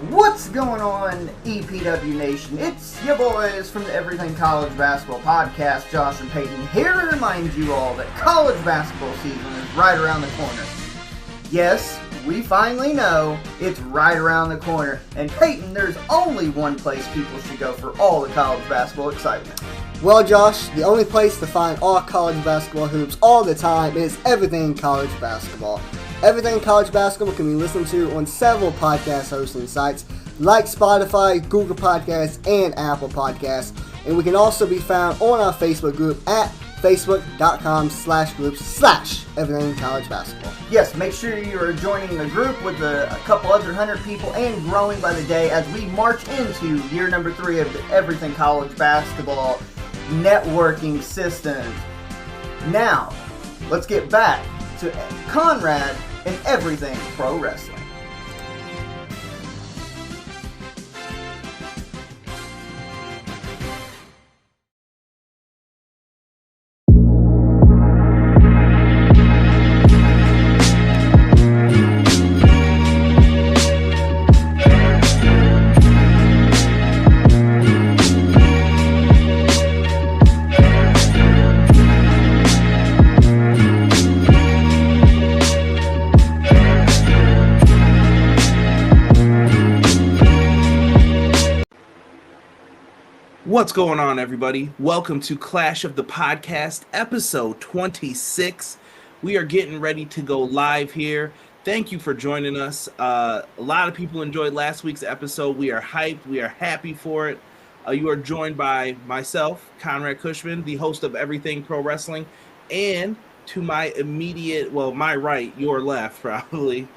What's going on, EPW Nation? It's your boys from the Everything College Basketball Podcast, Josh and Peyton, here to remind you all that college basketball season is right around the corner. Yes, we finally know it's right around the corner, and Peyton, there's only one place people should go for all the college basketball excitement. Well, Josh, the only place to find all college basketball hoops all the time is Everything College Basketball. Everything College Basketball can be listened to on several podcast hosting sites like Spotify, Google Podcasts, and Apple Podcasts. And we can also be found on our Facebook group at facebook.com/groups/Everything College Basketball. Yes, make sure you are joining the group with a couple other 100 people and growing by the day as we march into year number 3 of the Everything College Basketball networking system. Now, let's get back to Conrad and Everything Pro Wrestling. What's going on, everybody? Welcome to Clash of the Podcast, episode 26. We are getting ready to go live here. Thank you for joining us. A lot of people enjoyed last week's episode. We are hyped. We are happy for it. You are joined by myself, Conrad Cushman, the host of Everything Pro Wrestling, and to my immediate, well, my right, your left, probably.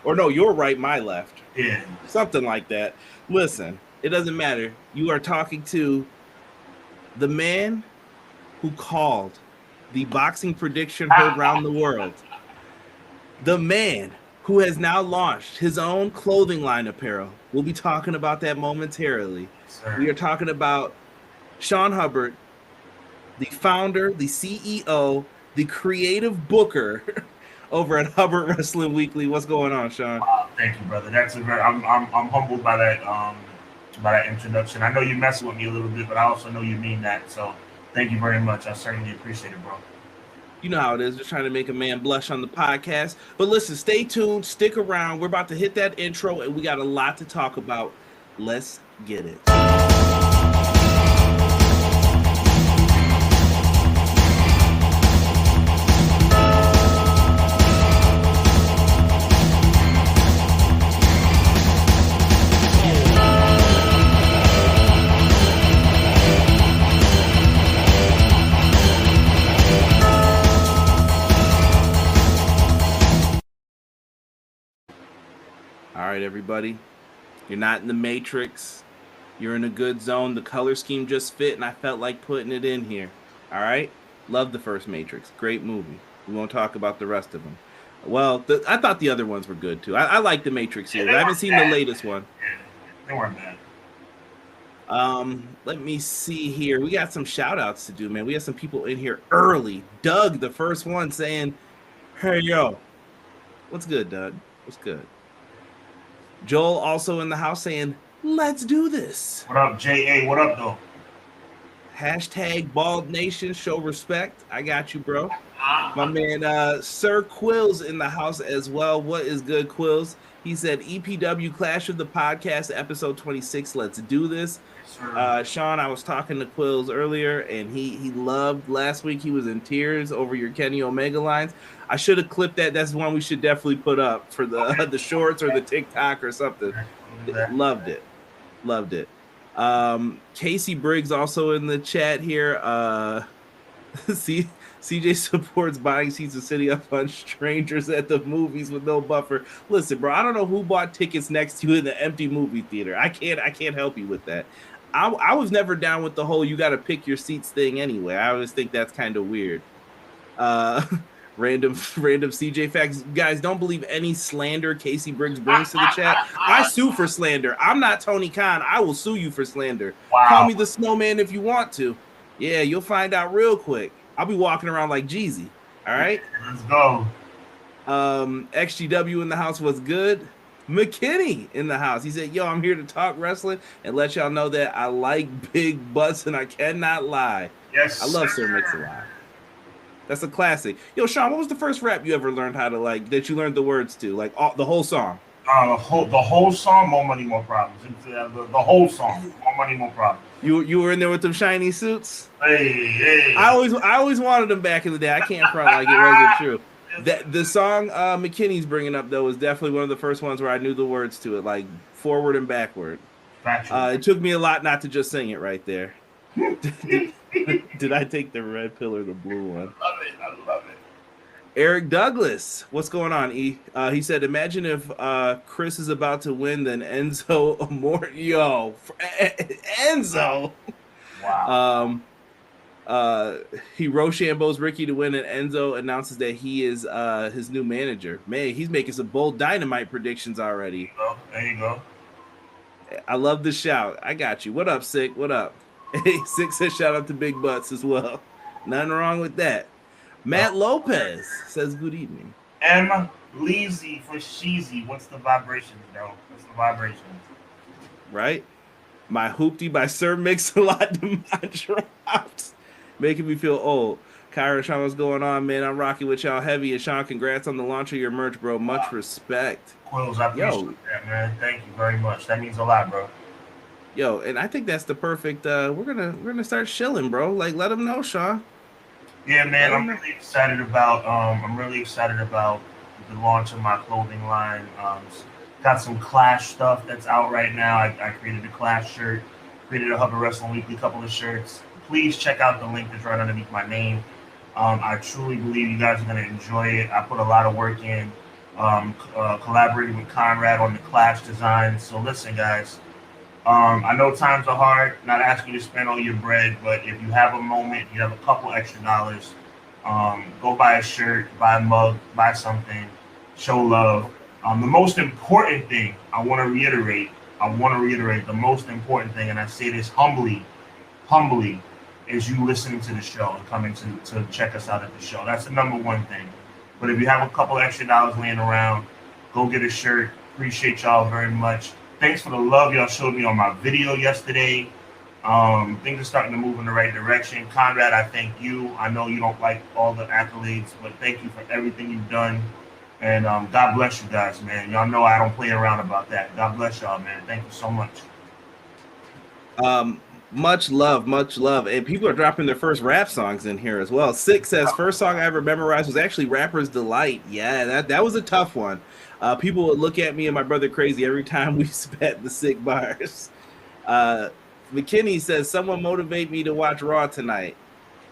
Or no, your right, my left. Yeah. Something like that. Listen. It doesn't matter. You are talking to the man who called the boxing prediction heard around the world. The man who has now launched his own clothing line apparel. We'll be talking about that momentarily. Sir. We are talking about Sean Hubbard, the founder, the CEO, the creative booker over at Hubbard Wrestling Weekly. What's going on, Sean? Thank you, brother. That's a very. I'm humbled by that. By that introduction. I know you mess with me a little bit, but I also know you mean that. So thank you very much. I certainly appreciate it, bro. You know how it is. Just trying to make a man blush on the podcast. But listen, stay tuned. Stick around. We're about to hit that intro, and we got a lot to talk about. Let's get it. All right, everybody, you're not in the Matrix. You're in a good zone. The color scheme just fit, and I felt like putting it in here. All right? Love the first Matrix. Great movie. We won't talk about the rest of them. Well, I thought the other ones were good, too. I like the Matrix series. I haven't seen the latest one. Yeah, they weren't bad. Let me see here. We got some shout-outs to do, man. We have some people in here early. Doug, the first one, saying, hey, yo. What's good, Doug? What's good? Joel also in the house saying, let's do this. What up, J.A.? What up, though? Hashtag Bald Nation, show respect. I got you, bro. My man, Sir Quills in the house as well. What is good, Quills? He said, EPW Clash of the Podcast, episode 26. Let's do this. Sean, I was talking to Quills earlier, and he loved last week. He was in tears over your Kenny Omega lines. I should have clipped that. That's one we should definitely put up for the shorts or the TikTok or something. Loved it. Loved it. Casey Briggs also in the chat here. CJ supports buying seats and sitting up on strangers at the movies with no buffer. Listen, bro, I don't know who bought tickets next to you in the empty movie theater. I can't help you with that. I was never down with the whole you got to pick your seats thing anyway. I always think that's kind of weird. Random CJ facts. Guys, don't believe any slander Casey Briggs brings to the chat. I sue for slander. I'm not Tony Khan. I will sue you for slander. Wow. Call me the snowman if you want to. Yeah, you'll find out real quick. I'll be walking around like Jeezy. All right? Let's go. XGW in the house was good. McKinney in the house. He said, yo, I'm here to talk wrestling and let y'all know that I like big butts and I cannot lie. Yes, I love Sir Mix-a-Lot. That's a classic. Yo, Sean, what was the first rap you ever learned how to that you learned the words to? Like the whole song? The whole song, More Money, More Problems. The whole song, More Money, More Problems. You were in there with them shiny suits? Hey. I always wanted them back in the day. I can't front like it wasn't true. The song McKinney's bringing up, though, was definitely one of the first ones where I knew the words to it, like forward and backward. It took me a lot not to just sing it right there. Did I take the red pill or the blue one? I love it. Eric Douglas, what's going on, E? He said, imagine if Chris is about to win, then Enzo Enzo. Wow. He Rochambeau's Ricky to win, and Enzo announces that he is his new manager. Man, he's making some bold Dynamite predictions already. There you go. I love the shout. I got you. What up, Sick? What up? Hey, Sick says shout out to Big Butts as well. Nothing wrong with that. Matt Lopez says good evening. M. Leezy for Sheezy. What's the vibrations, bro? What's the vibrations? Right? My hoopty by Sir Mix-a-Lot to my drops. Making me feel old. Kyra, Sean, what's going on, man? I'm rocking with y'all heavy. And Sean, congrats on the launch of your merch, bro. Much respect. Quills, I appreciate that, man. Thank you very much. That means a lot, bro. Yo, and I think that's the perfect. We're gonna start shilling, bro. Like, let them know, Sean. Yeah, man. I'm really excited about. The launch of my clothing line. Got some Clash stuff that's out right now. I created a Clash shirt. Created a Hubbard Wrestling Weekly couple of shirts. Please check out the link that's right underneath my name. I truly believe you guys are gonna enjoy it. I put a lot of work in. Collaborating with Conrad on the Clash design. So listen, guys. I know times are hard, not asking you to spend all your bread, but if you have a moment, you have a couple extra dollars, go buy a shirt, buy a mug, buy something, show love. The most important thing I want to reiterate the most important thing, and I say this humbly, is you listening to the show and coming to check us out at the show. That's the number one thing. But if you have a couple extra dollars laying around, go get a shirt. Appreciate y'all very much. Thanks for the love y'all showed me on my video yesterday. Things are starting to move in the right direction. Conrad, I thank you. I know you don't like all the accolades, but thank you for everything you've done. And God bless you guys, man. Y'all know I don't play around about that. God bless y'all, man. Thank you so much. Much love. And people are dropping their first rap songs in here as well. Six says, first song I ever memorized was actually Rapper's Delight. Yeah, that was a tough one. People would look at me and my brother crazy every time we spat the sick bars. McKinney says, someone motivate me to watch Raw tonight.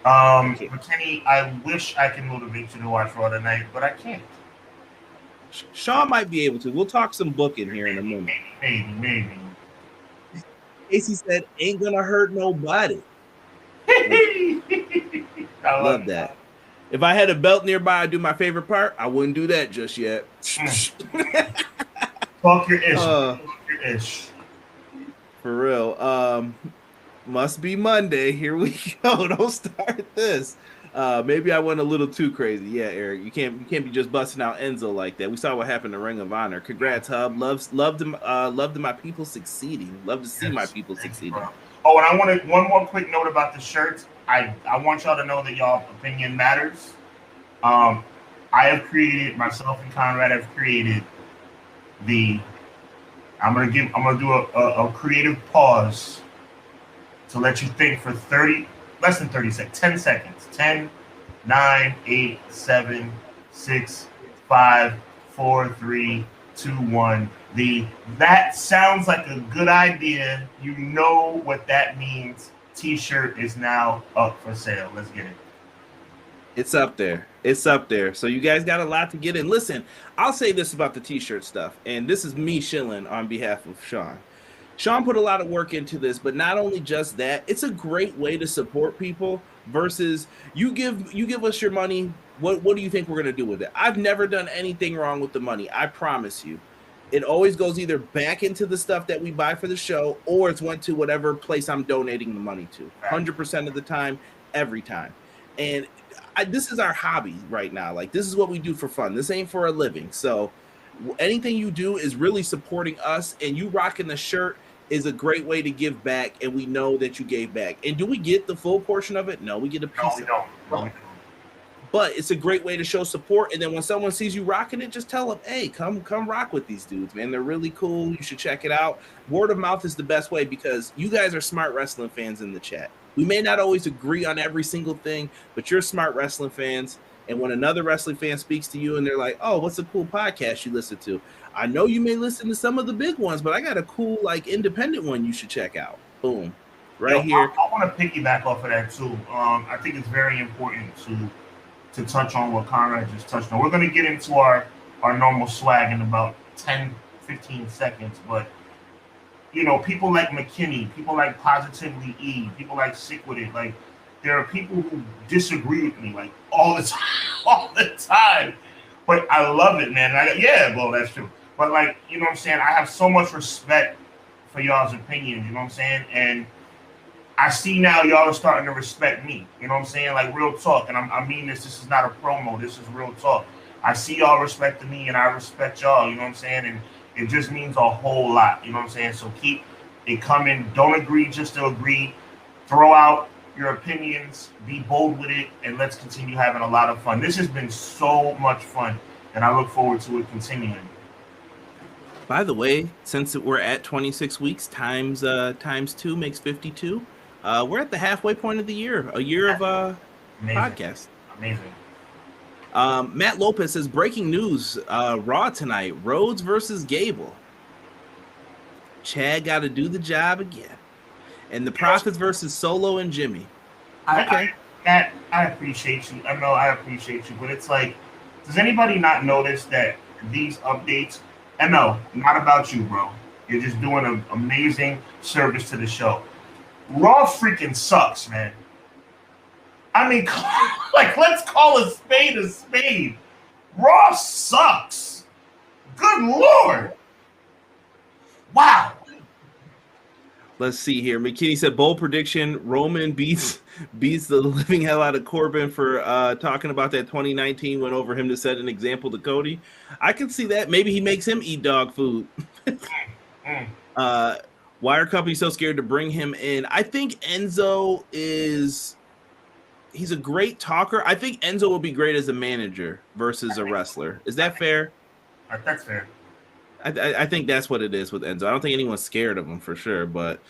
McKinney, I wish I could motivate you to watch Raw tonight, but I can't. Sean might be able to. We'll talk some booking here in a moment. Maybe. Casey said, ain't gonna hurt nobody. I love that. If I had a belt nearby, I'd do my favorite part. I wouldn't do that just yet. Talk your ish. For real. Must be Monday. Here we go. Don't start this. Maybe I went a little too crazy. Yeah, Eric, you can't be just busting out Enzo like that. We saw what happened to Ring of Honor. Congrats, Hub. Love to my people succeeding. Love to see my people succeeding. Bro. Oh, and I wanted one more quick note about the shirts. I want y'all to know that y'all opinion matters. I have created, myself and Conrad have created I'm gonna do a creative pause to let you think for less than 30 seconds, 10 seconds. 10, 9, 8, 7, 6, 5, 4, 3, 2, 1. That sounds like a good idea. You know what that means. T-shirt is now up for sale. Let's get it. It's up there. So you guys got a lot to get in. Listen, I'll say this about the T-shirt stuff, and this is me shilling on behalf of Sean. Sean put a lot of work into this, but not only just that, it's a great way to support people versus you give us your money. What do you think we're going to do with it? I've never done anything wrong with the money. I promise you. It always goes either back into the stuff that we buy for the show or it's went to whatever place I'm donating the money to. 100% of the time, every time. And this is our hobby right now. Like, this is what we do for fun. This ain't for a living. So anything you do is really supporting us, and you rocking the shirt is a great way to give back, and we know that you gave back. And do we get the full portion of it? No, we get a piece of it. No, we don't. But it's a great way to show support. And then when someone sees you rocking it, just tell them, hey, come rock with these dudes, man. They're really cool. You should check it out. Word of mouth is the best way because you guys are smart wrestling fans in the chat. We may not always agree on every single thing, but you're smart wrestling fans. And when another wrestling fan speaks to you and they're like, oh, what's a cool podcast you listen to? I know you may listen to some of the big ones, but I got a cool, like, independent one you should check out. Boom. Right here. I want to piggyback off of that, too. I think it's very important to touch on what Conrad just touched on. We're going to get into our normal swag in about 10, 15 seconds, but, you know, people like McKinney, people like Positively E, people like Sick With It, like, there are people who disagree with me, like, all the time, but I love it, man. Well, that's true. But, like, you know what I'm saying? I have so much respect for y'all's opinions, you know what I'm saying? And I see now y'all are starting to respect me. You know what I'm saying? Like, real talk. And I mean this. This is not a promo. This is real talk. I see y'all respecting me, and I respect y'all. You know what I'm saying? And it just means a whole lot. You know what I'm saying? So keep it coming. Don't agree just to agree. Throw out your opinions. Be bold with it. And let's continue having a lot of fun. This has been so much fun, and I look forward to it continuing. By the way, since we're at 26 weeks, times 2 makes 52. We're at the halfway point of the year, a year of podcast. Amazing. Matt Lopez says, breaking news, Raw tonight, Rhodes versus Gable. Chad got to do the job again. And the Profits versus Solo and Jimmy. I appreciate you. I know I appreciate you, but it's like, does anybody not notice that these updates, ML, not about you, bro. You're just doing an amazing service to the show. Raw freaking sucks, man. I mean, like, let's call a spade a spade. Raw sucks. Good Lord. Wow. Let's see here. McKinney said, bold prediction, Roman beats the living hell out of Corbin for talking about that 2019 win over him to set an example to Cody. I can see that. Maybe he makes him eat dog food. Why are companies so scared to bring him in? I think Enzo he's a great talker. I think Enzo will be great as a manager versus a wrestler. Is that fair? That's fair. I think that's what it is with Enzo. I don't think anyone's scared of him for sure. But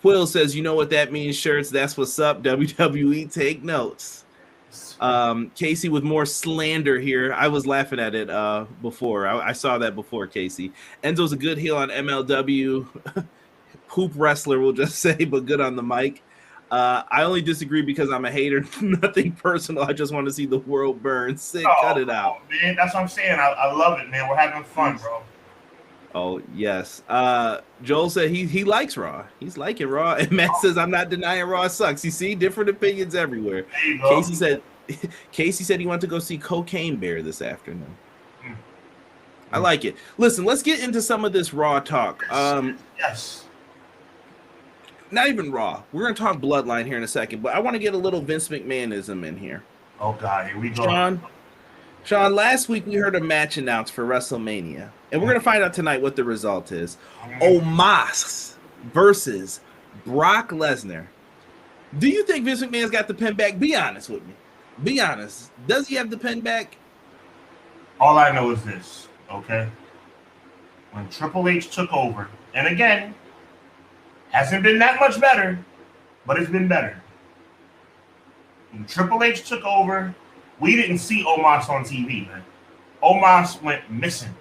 Quill says, you know what that means, shirts. That's what's up. WWE, take notes. Casey with more slander here. I was laughing at it before. I saw that before, Casey. Enzo's a good heel on MLW. Hoop wrestler, we'll just say, but good on the mic. I only disagree because I'm a hater. Nothing personal. I just want to see the world burn. Sick, cut it out. Man, that's what I'm saying. I love it, man. We're having fun, bro. Oh, yes. Joel said he likes Raw. He's liking Raw. And Matt says, I'm not denying Raw sucks. You see, different opinions everywhere. There you go. Casey said he wanted to go see Cocaine Bear this afternoon. I like it. Listen, let's get into some of this Raw talk. Yes. Not even Raw. We're going to talk Bloodline here in a second, but I want to get a little Vince McMahonism in here. Oh, God. Here we go. Sean, last week we heard a match announced for WrestleMania, and we're going to find out tonight what the result is. Omos versus Brock Lesnar. Do you think Vince McMahon's got the pin back? Be honest with me. Be honest. Does he have the pin back? All I know is this, okay? When Triple H took over, and again, hasn't been that much better, but it's been better. When Triple H took over, we didn't see Omos on TV, man. Omos went missing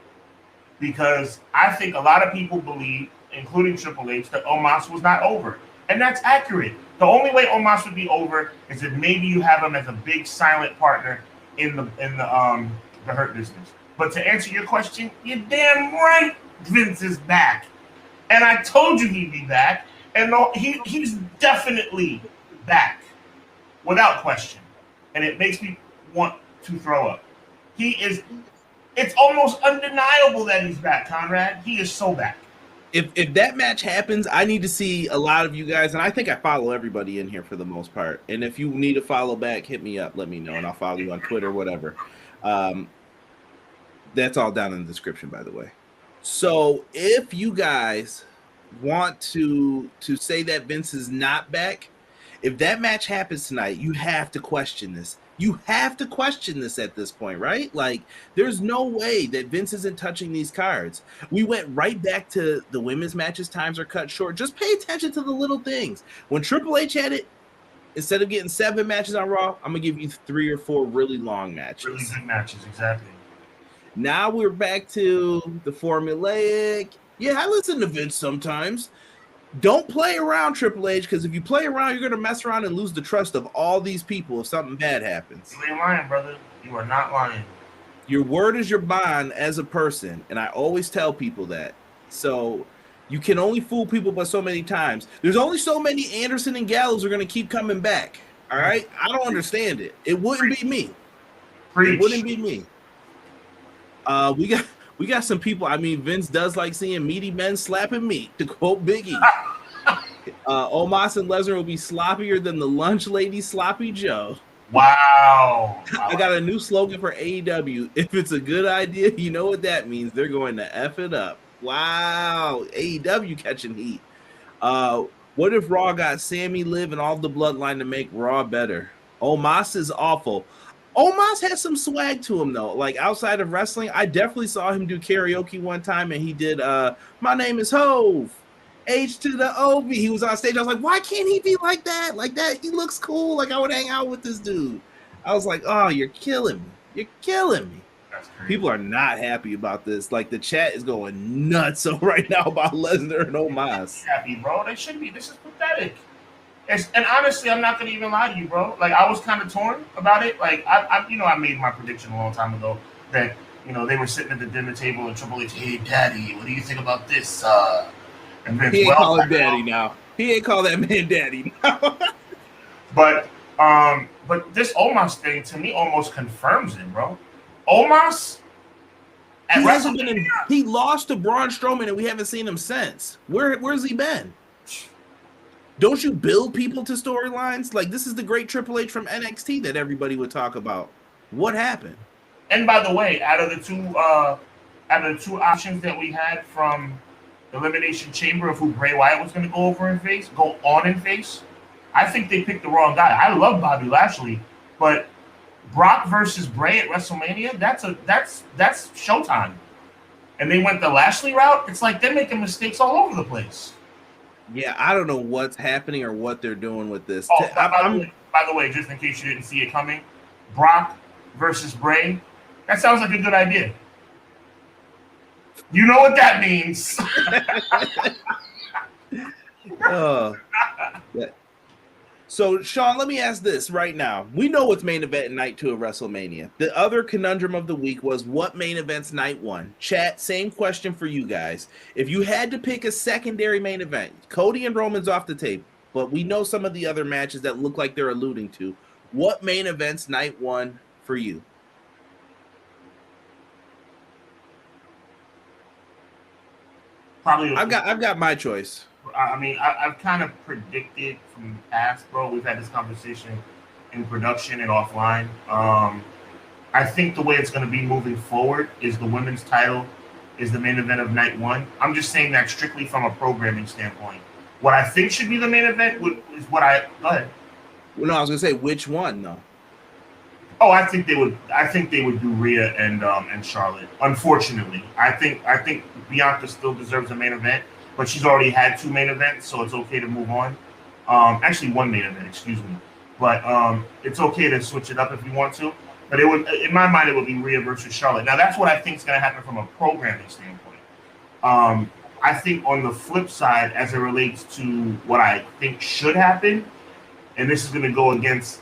because I think a lot of people believe, including Triple H, that Omos was not over. And that's accurate. The only way Omos would be over is if maybe you have him as a big silent partner in the Hurt Business. But to answer your question, you're damn right Vince is back. And I told you he'd be back. And no, he's definitely back. Without question. And it makes me want to throw up. It's almost undeniable that he's back, Conrad. He is so back. If that match happens, I need to see a lot of you guys, and I think I follow everybody in here for the most part. And if you need to follow back, hit me up, let me know, and I'll follow you on Twitter, whatever. That's all down in the description, by the way. So if you guys want to say that Vince is not back, if that match happens tonight, you have to question this. You have to question this at this point, right? Like, there's no way that Vince isn't touching these cards. We went right back to the women's matches. Times are cut short. Just pay attention to the little things. When Triple H had it, instead of getting 7 matches on Raw, I'm going to give you 3 or 4 really long matches. Really good matches, exactly. Now we're back to the formulaic. Yeah, I listen to Vince sometimes. Don't play around, Triple H, because if you play around, you're going to mess around and lose the trust of all these people if something bad happens. You ain't lying, brother. You are not lying. Your word is your bond as a person, and I always tell people that. So you can only fool people but so many times. There's only so many Anderson and Gallows are going to keep coming back, all right? I don't understand it. It wouldn't be me. Preach. It wouldn't be me. We got some people. I mean, Vince does like seeing meaty men slapping meat, to quote Biggie. Omos and Lesnar will be sloppier than the lunch lady Sloppy Joe. Wow. I got a new slogan for AEW. If it's a good idea, you know what that means. They're going to F it up. Wow. AEW catching heat. What if Raw got Sammy, Liv, and all the bloodline to make Raw better? Omos is awful. Omos has some swag to him, though. Like, outside of wrestling, I definitely saw him do karaoke one time, and he did, My Name is Hove, H to the O-V. He was on stage. I was like, why can't he be like that? Like that, he looks cool. Like, I would hang out with this dude. I was like, oh, you're killing me. You're killing me. People are not happy about this. Like, the chat is going nuts right now about Lesnar and Omos. Happy, bro. They should be. This is pathetic. And honestly, I'm not gonna even lie to you, bro. Like, I was kind of torn about it. Like, I made my prediction a long time ago that they were sitting at the dinner table and Triple H, hey, Daddy, what do you think about this? And Vince, he ain't calling Daddy now. He ain't call that man Daddy now. But this Omos thing to me almost confirms it, bro. Omos. He lost to Braun Strowman, and we haven't seen him since. Where's he been? Don't you build people to storylines? Like, this is the great Triple H from NXT that everybody would talk about. What happened? And by the way, out of the two options that we had from Elimination Chamber of who Bray Wyatt was going to go on and face, I think they picked the wrong guy. I love Bobby Lashley, but Brock versus Bray at WrestleMania, that's showtime. And they went the Lashley route. It's like they're making mistakes all over the place. Yeah, I don't know what's happening or what they're doing with this. Oh, by the way, just in case you didn't see it coming, Brock versus Bray, that sounds like a good idea. You know what that means. Yeah. So, Sean, let me ask this right now. We know what's main event night 2 of WrestleMania. The other conundrum of the week was what main event's night 1? Chat, same question for you guys. If you had to pick a secondary main event, Cody and Roman's off the tape, but we know some of the other matches that look like they're alluding to. What main event's night 1 for you? Probably. I've got my choice. I mean, I've kind of predicted from the past, bro. We've had this conversation in production and offline. I think the way it's going to be moving forward is the women's title is the main event of night 1. I'm just saying that strictly from a programming standpoint. What I think should be the main event is what I go ahead. Well, no, I was going to say which one, though. Oh, I think they would do Rhea and Charlotte. Unfortunately, I think Bianca still deserves a main event. But she's already had 2 main events, so it's okay to move on. Actually, 1 main event, excuse me. But it's okay to switch it up if you want to. But it would, in my mind, it would be Rhea versus Charlotte. Now, that's what I think is going to happen from a programming standpoint. I think on the flip side, as it relates to what I think should happen, and this is going to go against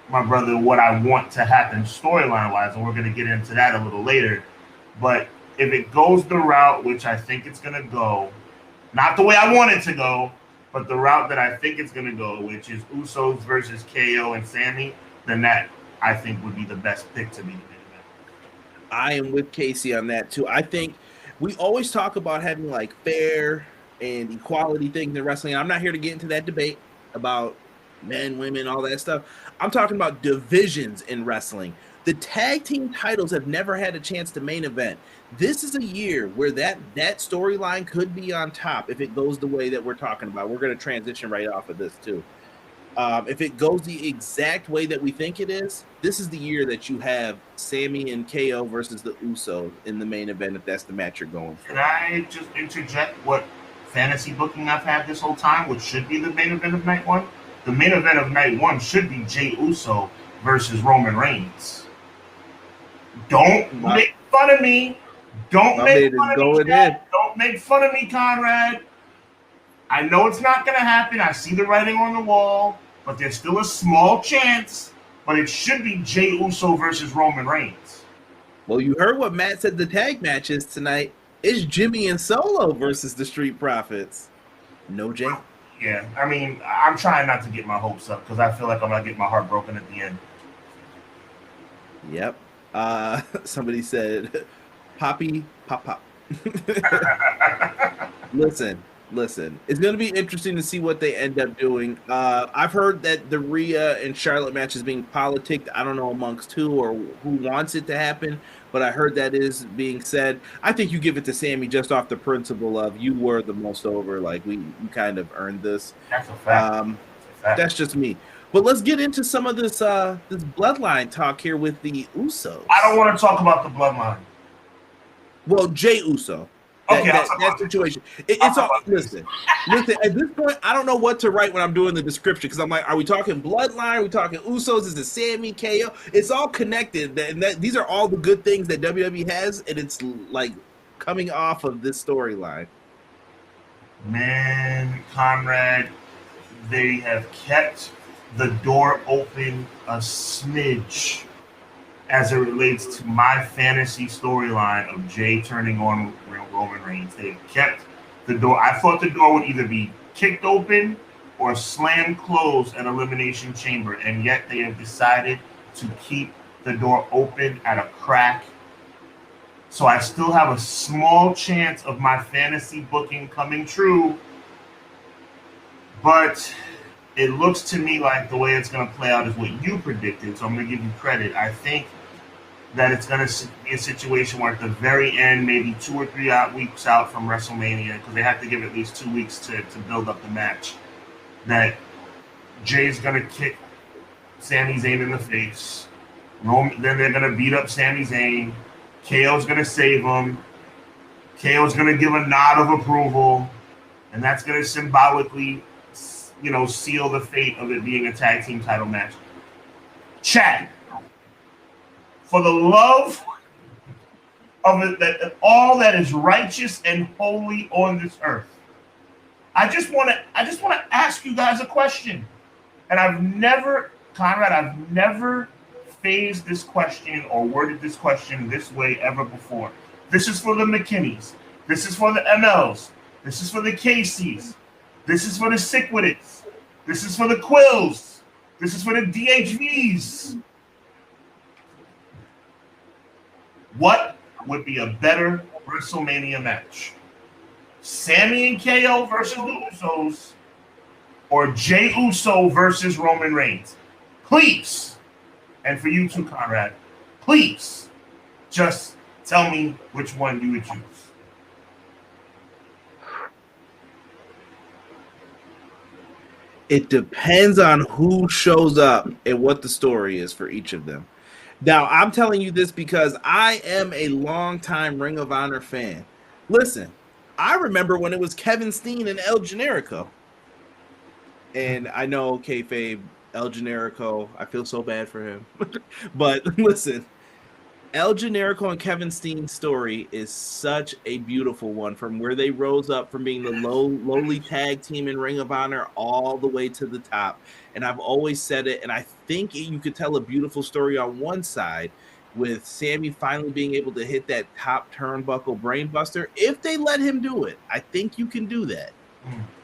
my brother, what I want to happen storyline-wise, and we're going to get into that a little later. But if it goes the route which I think it's going to go, not the way I want it to go, but the route that I think it's going to go, which is Usos versus KO and Sammy, then that, I think, would be the best pick to be the main event. I am with Casey on that, too. I think we always talk about having, like, fair and equality things in wrestling. I'm not here to get into that debate about men, women, all that stuff. I'm talking about divisions in wrestling. The tag team titles have never had a chance to main event. This is a year where that storyline could be on top if it goes the way that we're talking about. We're going to transition right off of this too. If it goes the exact way that we think it is, this is the year that you have Sammy and KO versus the Usos in the main event, if that's the match you're going for. Can I just interject what fantasy booking I've had this whole time, which should be the main event of night one? The main event of night one should be Jey Uso versus Roman Reigns. Don't make fun of me. Don't make fun of me, Chad. Don't make fun of me, Conrad. I know it's not going to happen. I see the writing on the wall, but there's still a small chance. But it should be Jey Uso versus Roman Reigns. Well, you heard what Matt said the tag match is tonight. It's Jimmy and Solo versus the Street Profits. No Jay. Yeah, I mean, I'm trying not to get my hopes up because I feel like I'm going to get my heart broken at the end. Yep. Somebody said, Poppy, pop, pop. Listen. It's going to be interesting to see what they end up doing. I've heard that the Rhea and Charlotte match is being politicked. I don't know amongst who or who wants it to happen, but I heard that is being said. I think you give it to Sammy just off the principle of you were the most over. Like, you kind of earned this. That's a fact. That's just me. But let's get into some of this this bloodline talk here with the Usos. I don't want to talk about the bloodline. Well, Jey Uso. That situation. It's all. Listen. At this point, I don't know what to write when I'm doing the description because I'm like, are we talking bloodline? Are we talking Usos? Is it Sammy, KO? It's all connected, and these are all the good things that WWE has, and it's like coming off of this storyline. Man, Conrad, they have kept the door open a smidge as it relates to my fantasy storyline of Jey turning on Roman Reigns. They've kept the door. I thought the door would either be kicked open or slammed closed at Elimination Chamber, and yet they have decided to keep the door open at a crack. So I still have a small chance of my fantasy booking coming true, but it looks to me like the way it's going to play out is what you predicted, so I'm going to give you credit. I think that it's going to be a situation where at the very end, maybe 2 or 3 weeks out from WrestleMania, because they have to give at least 2 weeks to build up the match, that Jay's going to kick Sami Zayn in the face. Then they're going to beat up Sami Zayn. KO's going to save him. KO's going to give a nod of approval, and that's going to symbolically, seal the fate of it being a tag team title match. Chad, for the love of it, that all that is righteous and holy on this earth, I just want to ask you guys a question. And I've never phrased this question or worded this question this way ever before. This is for the McKinneys. This is for the MLs. This is for the Caseys. This is for the Sickwitts. This is for the Quills. This is for the DHVs. What would be a better WrestleMania match? Sammy and KO versus the Usos, or Jey Uso versus Roman Reigns? Please, and for you too, Conrad, please just tell me which one you would choose. It depends on who shows up and what the story is for each of them. Now, I'm telling you this because I am a longtime Ring of Honor fan. Listen, I remember when it was Kevin Steen and El Generico. And I know, kayfabe, El Generico, I feel so bad for him. But listen, El Generico and Kevin Steen's story is such a beautiful one, from where they rose up from being the lowly tag team in Ring of Honor all the way to the top. And I've always said it, and I think you could tell a beautiful story on one side with Sammy finally being able to hit that top turnbuckle brainbuster. If they let him do it, I think you can do that.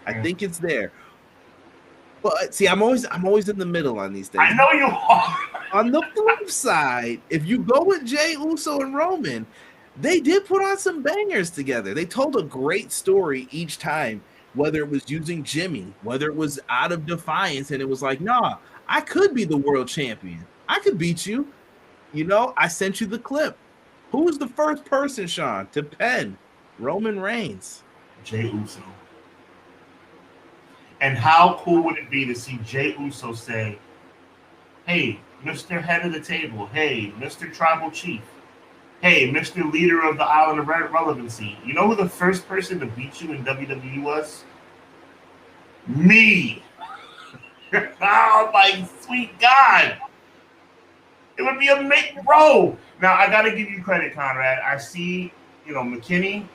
I think it's there. But see, I'm always in the middle on these things. I know you are. On the flip side, if you go with Jey Uso and Roman, they did put on some bangers together. They told a great story each time. whether it was using Jimmy, whether it was out of defiance, and it was like, nah, I could be the world champion. I could beat you. You know, I sent you the clip. Who was the first person, Sean, to pen Roman Reigns? Jey Uso. And how cool would it be to see Jey Uso say, hey, Mr. Head of the Table. Hey, Mr. Tribal Chief. Hey, Mr. Leader of the Island of Relevancy. You know who the first person to beat you in WWE was? Me. Oh, my sweet God. It would be amazing. Bro. Now, I got to give you credit, Conrad. I see, McKinney,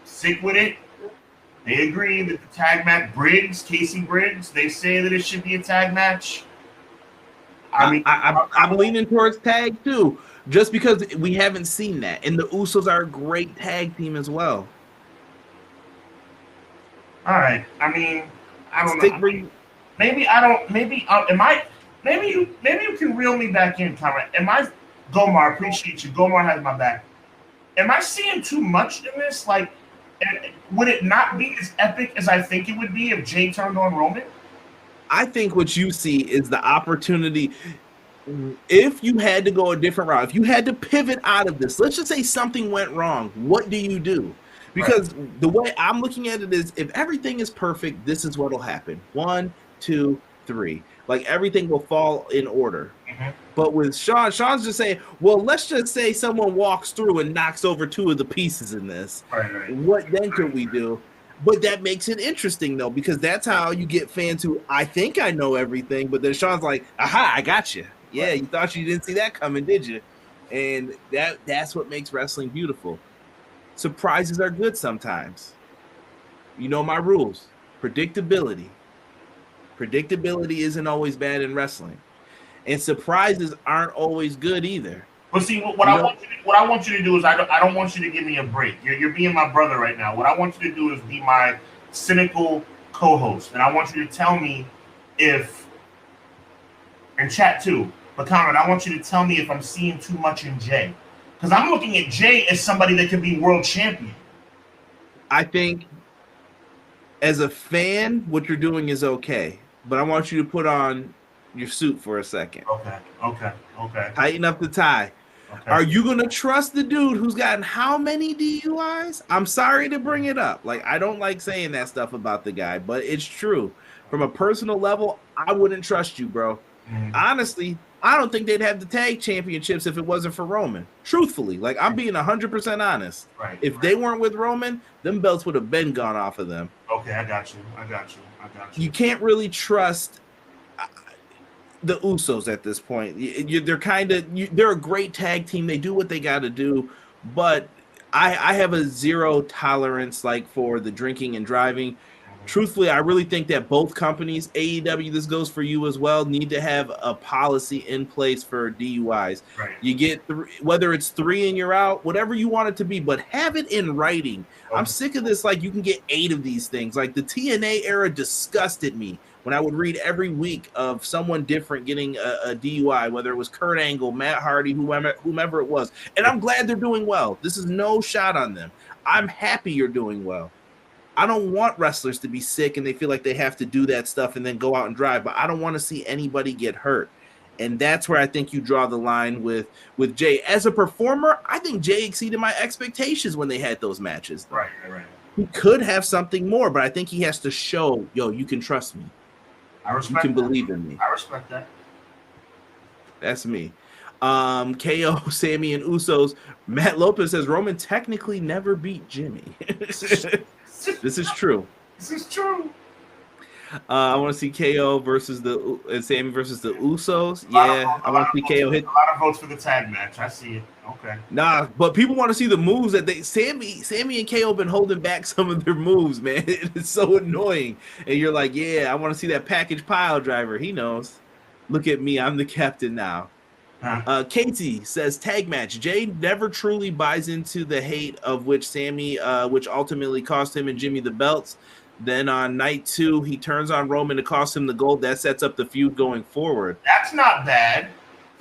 sick with it. They agree that the tag match, Casey Briggs, they say that it should be a tag match. I mean, I'm leaning towards tag too, just because we haven't seen that. And the Usos are a great tag team as well. All right. I mean, I don't know. Maybe I don't. Maybe Maybe you can reel me back in, Conrad. Gomar, appreciate you. Gomar has my back. Am I seeing too much in this? Like, would it not be as epic as I think it would be if Jey turned on Roman? I think what you see is the opportunity. If you had to go a different route, if you had to pivot out of this, let's just say something went wrong, what do you do? Because the way I'm looking at it is, if everything is perfect, this is what will happen. 1, 2, 3. Like, everything will fall in order. Mm-hmm. But with Sean's just saying, well, let's just say someone walks through and knocks over 2 of the pieces in this. Right. What then could we do? But that makes it interesting, though, because that's how you get fans who, I think I know everything, but then Sean's like, aha, I got you. Yeah, you thought you didn't see that coming, did you? And that's what makes wrestling beautiful. Surprises are good sometimes. You know my rules. Predictability. Predictability isn't always bad in wrestling. And surprises aren't always good either. But see, what I want you to do is I don't want you to give me a break. You're being my brother right now. What I want you to do is be my cynical co-host, and I want you to tell me if, and chat too. But Conrad, I want you to tell me if I'm seeing too much in Jey, because I'm looking at Jey as somebody that could be world champion. I think, as a fan, what you're doing is okay, but I want you to put on your suit for a second. Okay. Tighten up the tie. Okay. Are you going to trust the dude who's gotten how many DUIs? I'm sorry to bring it up. Like, I don't like saying that stuff about the guy, but it's true. From a personal level, I wouldn't trust you, bro. Honestly, I don't think they'd have the tag championships if it wasn't for Roman. Truthfully, like, I'm being 100% honest. If they weren't with Roman, them belts would have been gone off of them. Okay, I got you. You can't really trust the Usos at this point. They're a great tag team. They do what they got to do, but I have a zero tolerance for the drinking and driving. Truthfully, I really think that both companies, AEW, this goes for you as well, need to have a policy in place for DUIs. You get whether it's 3 and you're out, whatever you want it to be, but have it in writing. I'm sick of this. You can get 8 of these things. The TNA era disgusted me when I would read every week of someone different getting a DUI, whether it was Kurt Angle, Matt Hardy, whomever it was. And I'm glad they're doing well. This is no shot on them. I'm happy you're doing well. I don't want wrestlers to be sick and they feel like they have to do that stuff and then go out and drive, but I don't want to see anybody get hurt. And that's where I think you draw the line with Jey. As a performer, I think Jey exceeded my expectations when they had those matches. Right. He could have something more, but I think he has to show, you can trust me. You can believe in me. I respect that. That's me. KO, Sammy, and Usos. Matt Lopez says Roman technically never beat Jimmy. This is true. I want to see KO versus Sammy versus the Usos. Yeah, I want to see KO hit. A lot of votes for the tag match. I see it. Okay. Nah, but people want to see the moves that Sammy and KO have been holding back some of their moves, man. It's so annoying. And you're like, yeah, I want to see that package pile driver. He knows. Look at me. I'm the captain now. Katie says tag match. Jey never truly buys into the hate of which Sammy, which ultimately cost him and Jimmy the belts. Then on night 2, he turns on Roman to cost him the gold. That sets up the feud going forward. That's not bad.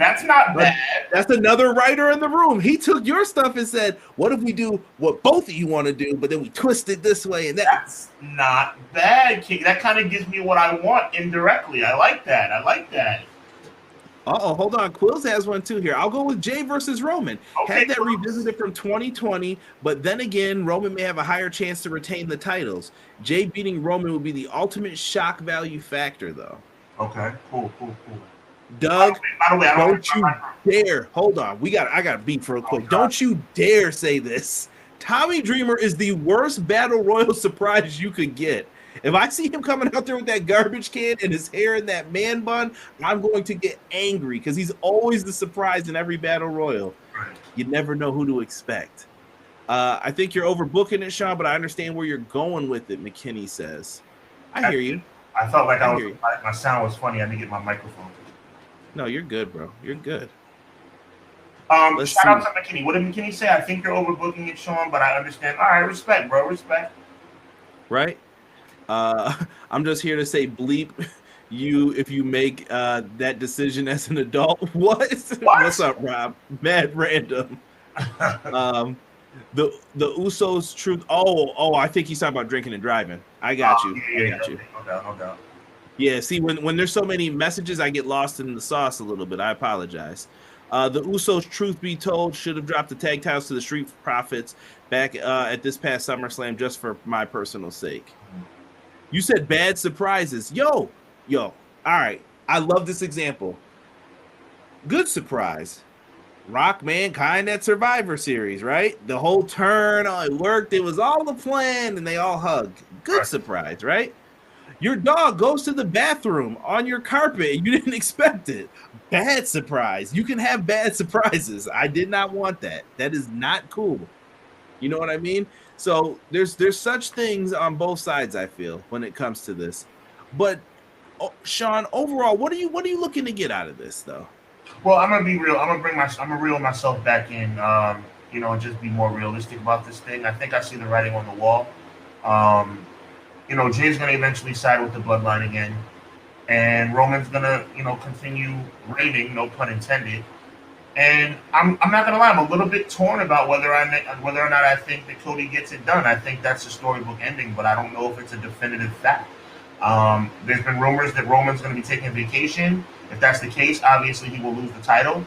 That's not bad. That's another writer in the room. He took your stuff and said, what if we do what both of you want to do, but then we twist it this way and that? That's not bad, King. That kind of gives me what I want indirectly. I like that. Uh-oh, hold on. Quills has one too here. I'll go with Jey versus Roman. Okay, Had that revisited from 2020, but then again, Roman may have a higher chance to retain the titles. Jey beating Roman would be the ultimate shock value factor, though. Okay, cool. Doug, by the way, don't you dare. Hold on. I got to beat real quick. Don't you dare say this. Tommy Dreamer is the worst Battle Royal surprise you could get. If I see him coming out there with that garbage can and his hair in that man bun, I'm going to get angry because he's always the surprise in every Battle Royal. You never know who to expect. I think you're overbooking it, Sean, but I understand where you're going with it, McKinney says. I hear you. I felt like my sound was funny. I didn't get my microphone. No, you're good, bro. You're good. Shout out to McKinney. What did McKinney say? I think you're overbooking it, Sean, but I understand. All right, respect, bro. Respect. Right? I'm just here to say bleep you if you make that decision as an adult. What? What's up, Rob? Mad random. The Usos truth. Oh, I think he's talking about drinking and driving. I got you. Yeah, no doubt. Yeah, see, when there's so many messages, I get lost in the sauce a little bit. I apologize. The Usos, truth be told, should have dropped the tag titles to the Street Profits back at this past SummerSlam just for my personal sake. You said bad surprises. Yo. All right. I love this example. Good surprise. Rock Mankind at Survivor Series, right? The whole turn, it worked. It was all the plan, and they all hugged. Good surprise, right? Your dog goes to the bathroom on your carpet, and you didn't expect it. Bad surprise. You can have bad surprises. I did not want that. That is not cool. You know what I mean? So there's such things on both sides, I feel, when it comes to this. But Sean, overall, what are you looking to get out of this, though? Well, I'm gonna be real. I'm gonna reel myself back in, and just be more realistic about this thing. I think I see the writing on the wall. Jay's gonna eventually side with the Bloodline again, and Roman's gonna, continue reigning, no pun intended. And I'm not gonna lie, I'm a little bit torn about whether or not I think that Cody gets it done. I think that's a storybook ending, but I don't know if it's a definitive fact. There's been rumors that Roman's going to be taking a vacation. If that's the case, obviously he will lose the title,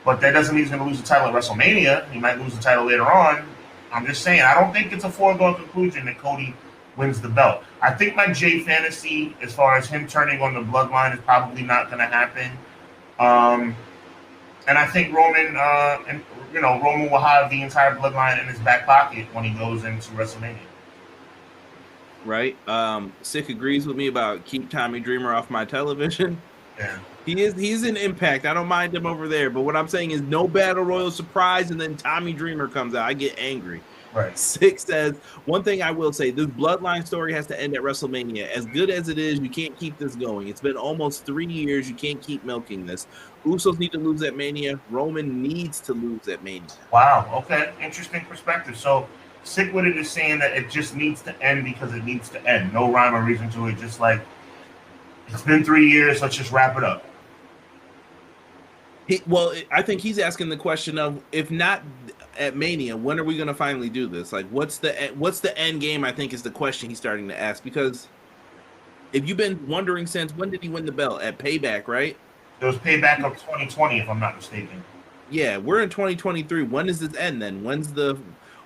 but that doesn't mean he's going to lose the title at WrestleMania. He might lose the title later on. I'm just saying, I don't think it's a foregone conclusion that Cody wins the belt. I think my Jey fantasy, as far as him turning on the Bloodline, is probably not going to happen. And I think Roman will have the entire Bloodline in his back pocket when he goes into WrestleMania. Right. Sick agrees with me about keep Tommy Dreamer off my television. Yeah. He's an Impact. I don't mind him over there. But what I'm saying is no Battle Royal surprise and then Tommy Dreamer comes out. I get angry. Right. Sick says, one thing I will say, this Bloodline story has to end at WrestleMania. As good as it is, you can't keep this going. It's been almost 3 years. You can't keep milking this. Usos need to lose at Mania. Roman needs to lose at Mania. Wow. Okay. Interesting perspective. So Sick with it is saying that it just needs to end because it needs to end. No rhyme or reason to it. Just like, it's been 3 years. Let's just wrap it up. I think he's asking the question of, if not at Mania, when are we going to finally do this? Like, what's the end game? I think is the question he's starting to ask, because if you've been wondering since, when did he win the belt? At Payback, right? It was Payback of 2020, if I'm not mistaken. Yeah, we're in 2023. When does this end then?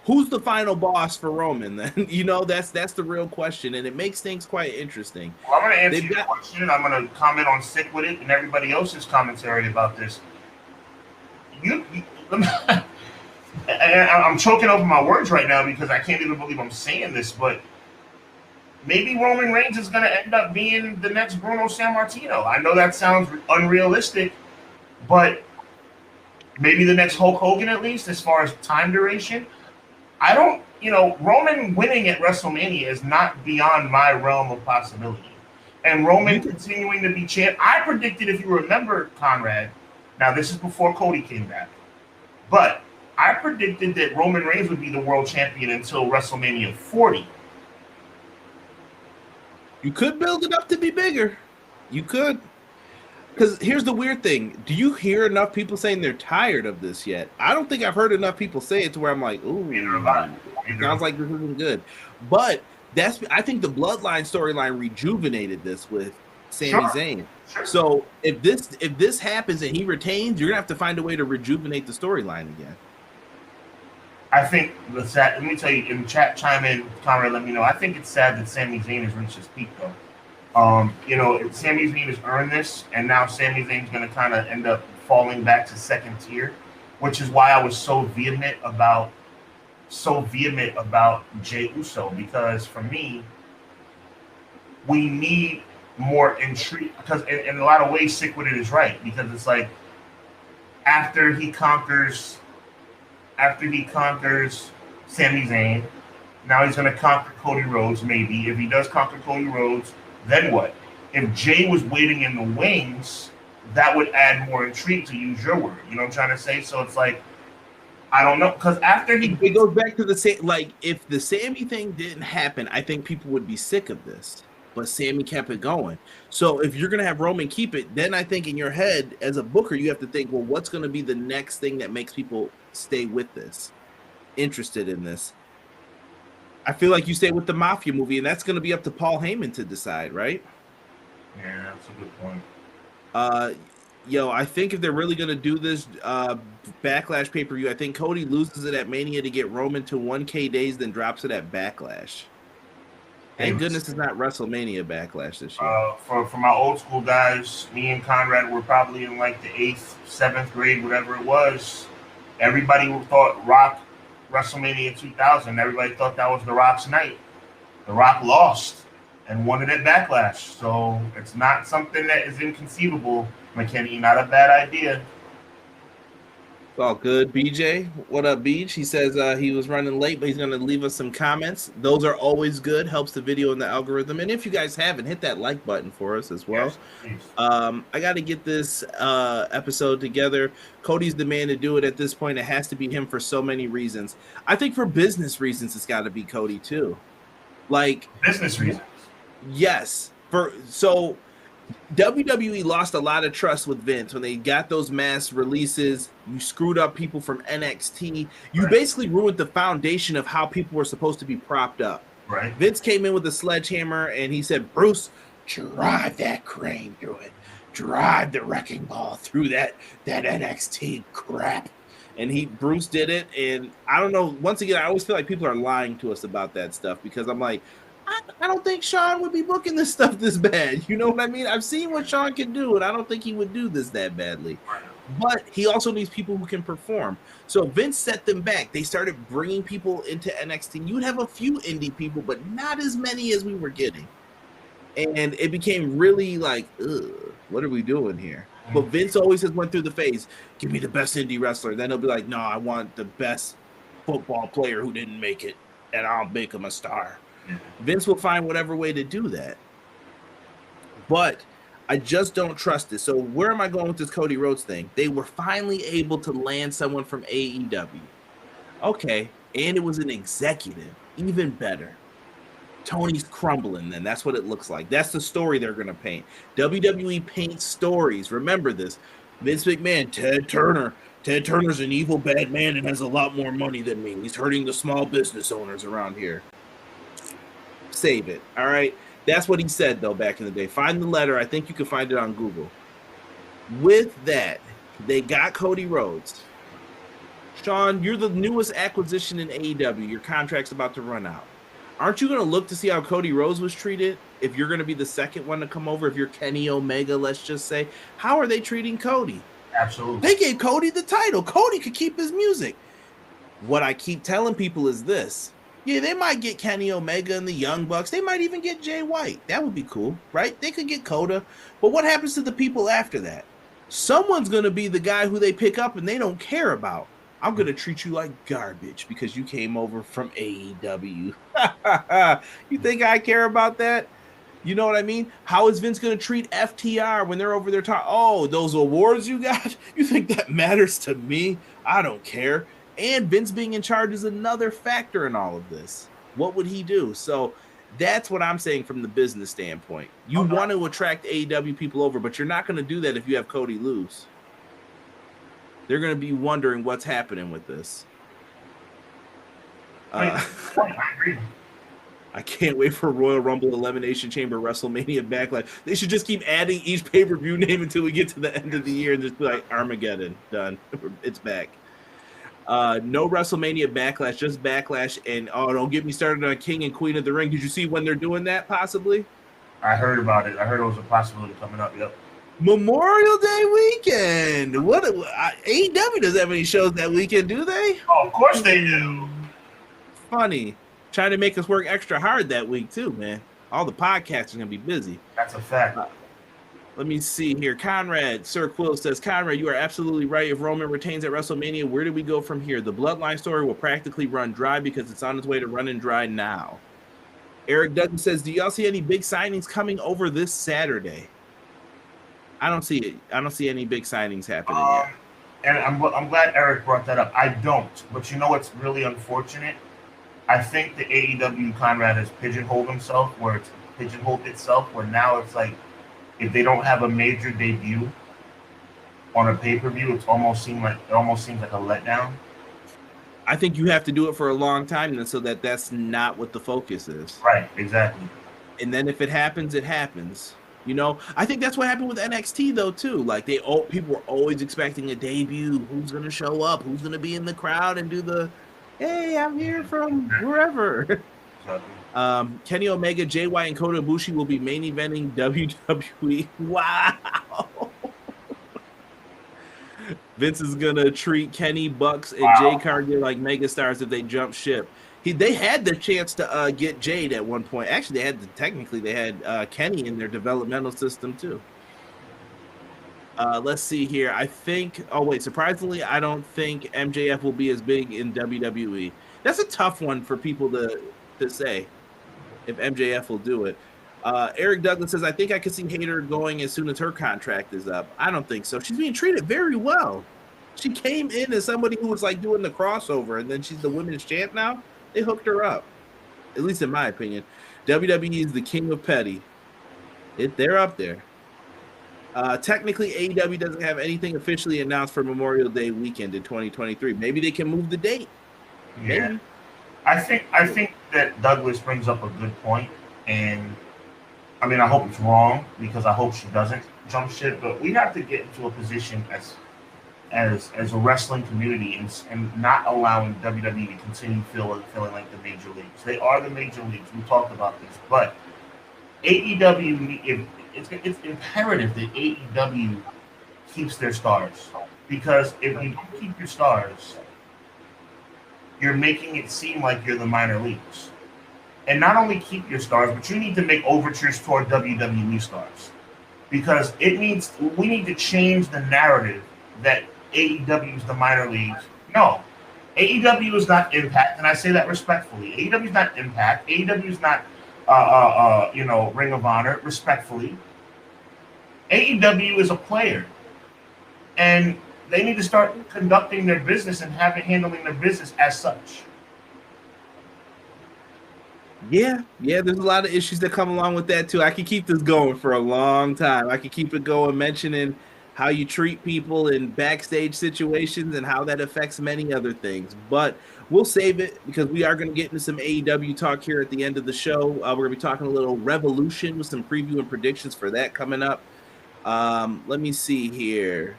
Who's the final boss for Roman then? That's the real question, and it makes things quite interesing. Well, I'm going to answer your question. I'm going to comment on Sick with it and everybody else's commentary about this. I'm choking over my words right now because I can't even believe I'm saying this, but maybe Roman Reigns is going to end up being the next Bruno Sammartino. I know that sounds unrealistic, but maybe the next Hulk Hogan, at least, as far as time duration. Roman winning at WrestleMania is not beyond my realm of possibility. And Roman continuing to be champ. I predicted, if you remember, Conrad, now this is before Cody came back, but I predicted that Roman Reigns would be the world champion until WrestleMania 40. You could build it up to be bigger. You could. Because here's the weird thing. Do you hear enough people saying they're tired of this yet? I don't think I've heard enough people say it to where I'm like, ooh, sounds like this isn't good. But I think the Bloodline storyline rejuvenated this with Sami Zayn. Sure. So if this happens and he retains, you're gonna have to find a way to rejuvenate the storyline again. I think let me tell you, in chat, chime in, Conrad, let me know. I think it's sad that Sami Zayn has reached his peak, though. Sami Zayn has earned this, and now Sami Zayn's going to kind of end up falling back to second tier, which is why I was so vehement about Jey Uso, because for me, we need more intrigue, because in a lot of ways, Sick With It is right, because it's like after he conquers Sami Zayn, now he's going to conquer Cody Rhodes, maybe. If he does conquer Cody Rhodes, then what? If Jey was waiting in the wings, that would add more intrigue, to use your word. You know what I'm trying to say? So it's like, I don't know, because after it goes back to the same, like, if the Sami thing didn't happen, I think people would be sick of this. But Sami kept it going. So if you're going to have Roman keep it, then I think in your head, as a booker, you have to think, well, what's going to be the next thing that makes people stay with this, interested in this? I feel like you stay with the Mafia movie, and that's going to be up to Paul Heyman to decide, right? Yeah, that's a good point. I think if they're really going to do this Backlash pay-per-view, I think Cody loses it at Mania to get Roman to 1K days, then drops it at Backlash. Thank goodness it's not WrestleMania Backlash this year. For my old school guys, me and Conrad were probably in like the 8th, 7th grade, whatever it was. Everybody thought Rock WrestleMania 2000. Everybody thought that was The Rock's night. The Rock lost and won it at Backlash. So it's not something that is inconceivable, McKinney. Not a bad idea. It's all good. BJ, what up, Beach? He says he was running late, but he's going to leave us some comments. Those are always good. Helps the video and the algorithm. And if you guys haven't, hit that like button for us as well. Yes, I got to get this episode together. Cody's the man to do it at this point. It has to be him for so many reasons. I think for business reasons, it's got to be Cody too. Like business reasons. Yes. WWE lost a lot of trust with Vince when they got those mass releases. You screwed up people from NXT. You basically ruined the foundation of how people were supposed to be propped up. Right. Vince came in with a sledgehammer and he said, Bruce, drive that crane through it. Drive the wrecking ball through that NXT crap. And Bruce did it. And I don't know. Once again, I always feel like people are lying to us about that stuff because I'm like, I don't think Sean would be booking this stuff this bad. You know what I mean? I've seen what Sean can do, and I don't think he would do this that badly. But he also needs people who can perform. So Vince set them back. They started bringing people into NXT. You would have a few indie people, but not as many as we were getting. And it became really like, ugh, what are we doing here? But Vince always has went through the phase, give me the best indie wrestler. Then he'll be like, no, I want the best football player who didn't make it, and I'll make him a star. Vince will find whatever way to do that. But I just don't trust it. So where am I going with this Cody Rhodes thing? They were finally able to land someone from AEW. Okay, and it was an executive. Even better. Tony's crumbling then. That's what it looks like. That's the story they're going to paint. WWE paints stories. Remember this. Vince McMahon, Ted Turner. Ted Turner's an evil bad man and has a lot more money than me. He's hurting the small business owners around here. Save it. All right. That's what he said, though, back in the day. Find the letter. I think you can find it on Google. With that, they got Cody Rhodes. Sean, you're the newest acquisition in AEW. Your contract's about to run out. Aren't you going to look to see how Cody Rhodes was treated? If you're going to be the second one to come over, if you're Kenny Omega, let's just say, how are they treating Cody? Absolutely. They gave Cody the title. Cody could keep his music. What I keep telling people is this. Yeah, they might get Kenny Omega and the Young Bucks. They might even get Jay White. That would be cool, right? They could get Coda. But what happens to the people after that? Someone's going to be the guy who they pick up and they don't care about. I'm going to treat you like garbage because you came over from AEW. You think I care about that? You know what I mean? How is Vince going to treat FTR when they're over there talking? Oh, those awards you got? You think that matters to me? I don't care. And Vince being in charge is another factor in all of this. What would he do? So That's what I'm saying from the business standpoint. You want to attract AEW people over, but you're not going to do that if you have Cody lose. They're going to be wondering what's happening with this. I agree. I can't wait for Royal Rumble, Elimination Chamber, WrestleMania, Backlash. They should just keep adding each pay-per-view name until we get to the end of the year and just be like, Armageddon, done. It's back. No WrestleMania Backlash, just Backlash. And, don't get me started on King and Queen of the Ring. Did you see when they're doing that, possibly? I heard about it. I heard it was a possibility coming up, yep. Memorial Day weekend. AEW doesn't have any shows that weekend, do they? Oh, of course they do. Funny. Trying to make us work extra hard that week, too, man. All the podcasts are going to be busy. That's a fact. Let me see here. Conrad, Sir Quill says, Conrad, you are absolutely right. If Roman retains at WrestleMania, where do we go from here? The Bloodline story will practically run dry because it's on its way to running dry now. Eric Douglas says, do y'all see any big signings coming over this Saturday? I don't see it. I don't see any big signings happening yet. And I'm glad Eric brought that up. I don't. But you know what's really unfortunate? I think the AEW Conrad has pigeonholed itself where now it's like if they don't have a major debut on a pay-per-view, it almost seems like a letdown. I think you have to do it for a long time then so that's not what the focus is. Right, exactly. And then if it happens, it happens. You know, I think that's what happened with NXT though too. Like people were always expecting a debut. Who's going to show up? Who's going to be in the crowd and do the hey, I'm here from wherever. Kenny Omega, Jay White, and Kota Ibushi will be main eventing WWE. Wow. Vince is going to treat Kenny, Bucks, and Jay Cargill like megastars if they jump ship. They had the chance to get Jade at one point. Actually, they had Kenny in their developmental system too. Let's see here. Surprisingly, I don't think MJF will be as big in WWE. That's a tough one for people to say if MJF will do it. Eric Douglas says, I think I could see Hayter going as soon as her contract is up. I don't think so. She's being treated very well. She came in as somebody who was like doing the crossover, and then she's the women's champ now. They hooked her up, at least in my opinion. WWE is the king of petty. They're up there. Technically, AEW doesn't have anything officially announced for Memorial Day weekend in 2023. Maybe they can move the date. Yeah. Maybe. I think that Douglas brings up a good point, and I mean I hope it's wrong because I hope she doesn't jump ship. But we have to get into a position as a wrestling community and not allowing WWE to continue feeling like the major leagues. They are the major leagues. We talked about this, but AEW it's imperative that AEW keeps their stars, because if you don't keep your stars, you're making it seem like you're the minor leagues. And not only keep your stars, but you need to make overtures toward WWE stars, because we need to change the narrative that AEW is the minor leagues. No, AEW is not Impact, and I say that respectfully. AEW is not Impact. AEW is not Ring of Honor, respectfully. AEW is a player, and they need to start conducting their business and handling their business as such. Yeah, there's a lot of issues that come along with that too. I could keep this going for a long time. I could keep it going, mentioning how you treat people in backstage situations and how that affects many other things. But we'll save it because we are going to get into some AEW talk here at the end of the show. We're going to be talking a little Revolution with some preview and predictions for that coming up. Let me see here.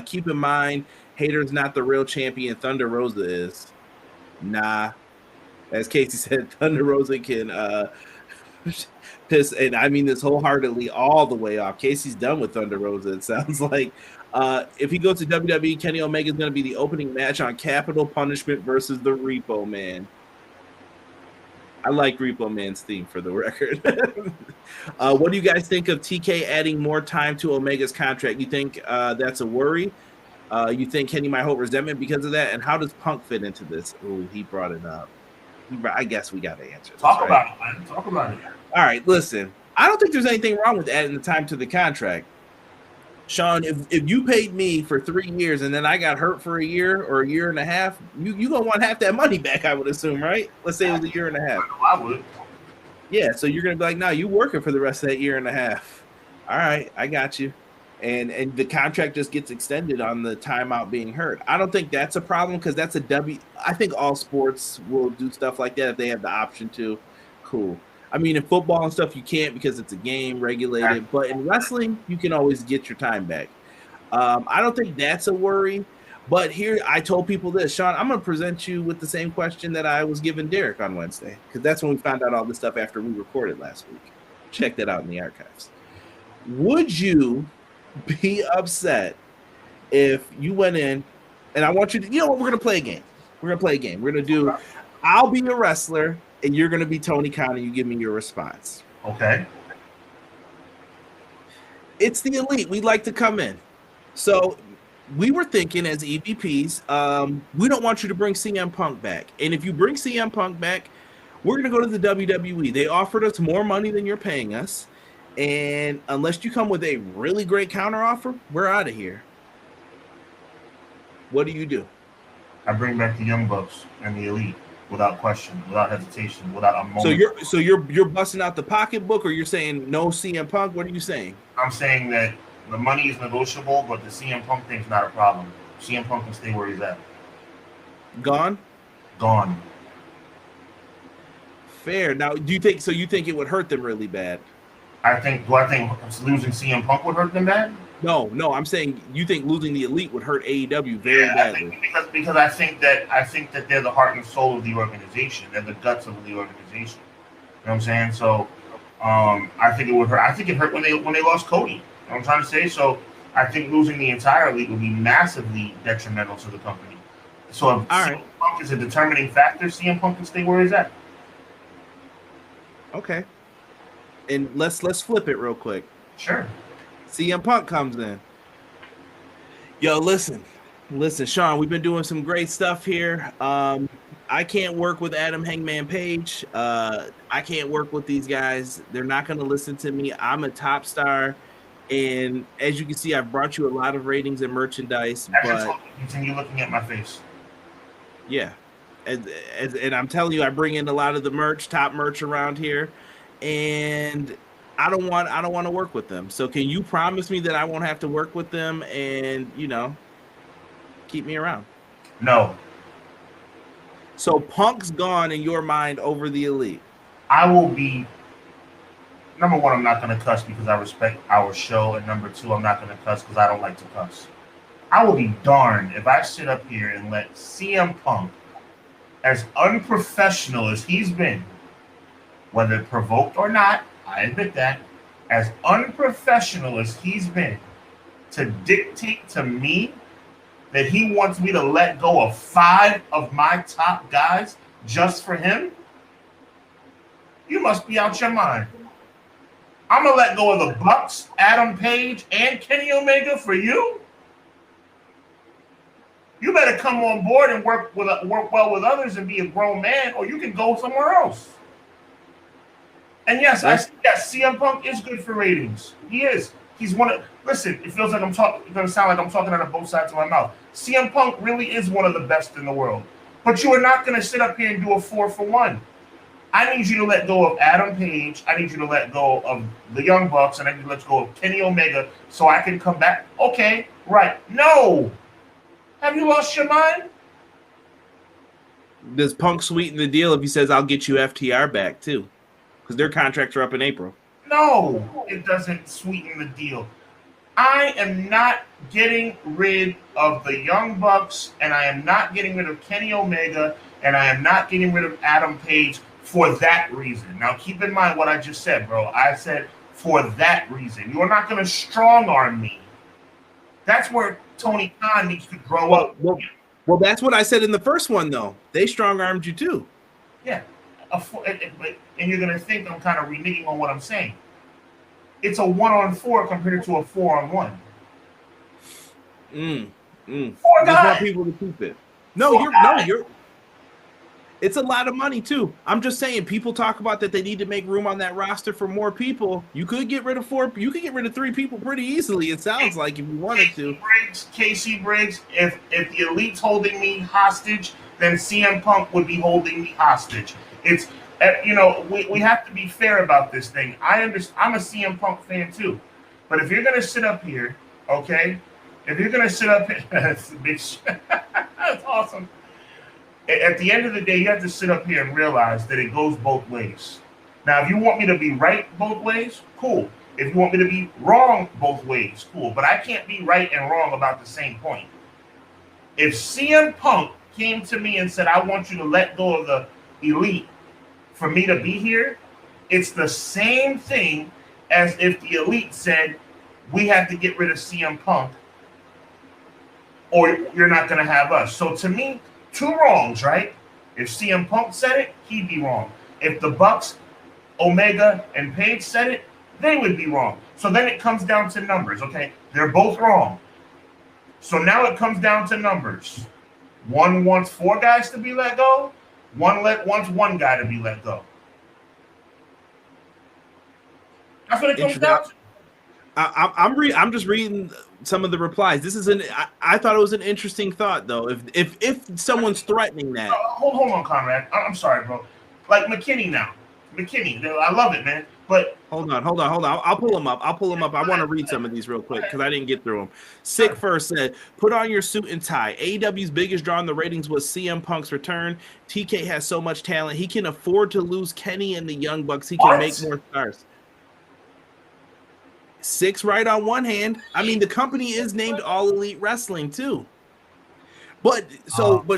Keep in mind, Hayter's not the real champion. Thunder Rosa is. Nah. As Casey said, Thunder Rosa can piss, and I mean this wholeheartedly, all the way off. Casey's done with Thunder Rosa, it sounds like. If he goes to WWE, Kenny Omega is going to be the opening match on Capital Punishment versus the Repo Man. I like Repo Man's theme, for the record. What do you guys think of TK adding more time to Omega's contract? You think that's a worry? You think Kenny might hold resentment because of that? And how does Punk fit into this? Oh, he brought it up. I guess we got to answer this. Talk about it, man. Talk about it. All right, listen. I don't think there's anything wrong with adding the time to the contract. Sean, if you paid me for 3 years and then I got hurt for a year or a year and a half, you gonna want half that money back, I would assume, right? Let's say it was a year and a half. I would. Yeah, so you're gonna be like, no, you working for the rest of that year and a half. All right, I got you. And the contract just gets extended on the timeout being hurt. I don't think that's a problem because that's a W. I think all sports will do stuff like that if they have the option to. Cool. I mean, in football and stuff, you can't because it's a game regulated. But in wrestling, you can always get your time back. I don't think that's a worry. But here, I told people this, Sean, I'm going to present you with the same question that I was giving Derek on Wednesday because that's when we found out all this stuff after we recorded last week. Check that out in the archives. Would you be upset if you went in and I want you to, we're going to play a game. We're going to play a game. We're going to do, I'll be a wrestler and you're going to be Tony Khan and you give me your response. Okay. It's the elite. We'd like to come in. So we were thinking as EVPs, we don't want you to bring CM Punk back. And if you bring CM Punk back, we're going to go to the WWE. They offered us more money than you're paying us. And unless you come with a really great counteroffer, we're out of here. What do? I bring back the Young Bucks and the Elite without question, without hesitation, without a moment. So you're busting out the pocketbook, or you're saying no CM Punk? What are you saying? I'm saying that the money is negotiable, but the CM Punk thing's not a problem. CM Punk can stay where he's at. Gone. Fair. Now, you think it would hurt them really bad? Do I think losing CM Punk would hurt them bad? No. I'm saying you think losing the Elite would hurt AEW very badly. Because I think that they're the heart and soul of the organization. They're the guts of the organization. You know what I'm saying? So, I think it would hurt. I think it hurt when they lost Cody. You know what I'm trying to say? So, I think losing the entire Elite would be massively detrimental to the company. So, if CM Punk is a determining factor, CM Punk can stay where he's at. Okay. And let's flip it real quick. Sure. CM Punk comes in. Yo, listen, Sean, we've been doing some great stuff here. I can't work with Adam Hangman Page. I can't work with these guys. They're not going to listen to me. I'm a top star. And as you can see, I've brought you a lot of ratings and merchandise. But continue looking at my face. Yeah. And I'm telling you, I bring in a lot of the merch, top merch around here. And I don't want to work with them. So can you promise me that I won't have to work with them and, keep me around? No. So Punk's gone in your mind over the Elite. I will be, number one, I'm not going to cuss because I respect our show. And number two, I'm not going to cuss because I don't like to cuss. I will be darned if I sit up here and let CM Punk, as unprofessional as he's been, whether provoked or not, I admit that, as unprofessional as he's been, to dictate to me that he wants me to let go of 5 of my top guys just for him, you must be out your mind. I'm going to let go of the Bucks, Adam Page, and Kenny Omega for you? You better come on board and work well with others and be a grown man, or you can go somewhere else. And yes, CM Punk is good for ratings. He is. He's one of. Listen, it feels like I'm talking. It's gonna sound like I'm talking out of both sides of my mouth. CM Punk really is one of the best in the world. But you are not gonna sit up here and do a 4-for-1. I need you to let go of Adam Page. I need you to let go of the Young Bucks, and I need you to let go of Kenny Omega so I can come back. Okay, right? No. Have you lost your mind? Does Punk sweeten the deal if he says I'll get you FTR back too? Because their contracts are up in April. No, it doesn't sweeten the deal. I am not getting rid of the Young Bucks, and I am not getting rid of Kenny Omega, and I am not getting rid of Adam Page for that reason. Now, keep in mind what I just said, bro. I said for that reason. You are not going to strong-arm me. That's where Tony Khan needs to grow up. Well, that's what I said in the first one, though. They strong-armed you, too. Yeah. And you're going to think I'm kind of reneging on what I'm saying. It's a 1-on-4 compared to a 4-on-1. 4 guys. Just want people to keep it. You're. It's a lot of money too. I'm just saying, people talk about that they need to make room on that roster for more people. You could get rid of 4. You could get rid of 3 people pretty easily. It sounds like if you wanted to. Casey Briggs. If the Elite's holding me hostage, then CM Punk would be holding me hostage. we have to be fair about this thing. I'm a CM Punk fan too, but if you're gonna sit up here, okay, that's a big that's awesome. At the end of the day, you have to sit up here and realize that it goes both ways. Now, if you want me to be right both ways, cool. If you want me to be wrong both ways, cool. But I can't be right and wrong about the same point. If CM Punk came to me and said, I want you to let go of the Elite for me to be here, it's the same thing as if the Elite said, we have to get rid of CM Punk or you're not going to have us. So to me, two wrongs, right? If CM Punk said it, he'd be wrong. If the Bucks, Omega, and Page said it, they would be wrong. So then it comes down to numbers, okay? They're both wrong. So now it comes down to numbers. One wants 4 guys to be let go. One wants 1 guy to be let go. That's what it comes down to. I'm just reading some of the replies. This is I thought it was an interesting thought though. If someone's threatening that. Hold on, Conrad. I'm sorry, bro. Like McKinney now. I love it, man. But hold on. I'll pull them up. I want to read some of these real quick because I didn't get through them. Sick First said, put on your suit and tie. AEW's biggest draw in the ratings was CM Punk's return. TK has so much talent. He can afford to lose Kenny and the Young Bucks. He can make more stars. 6 right on one hand. I mean, the company is named All Elite Wrestling too. But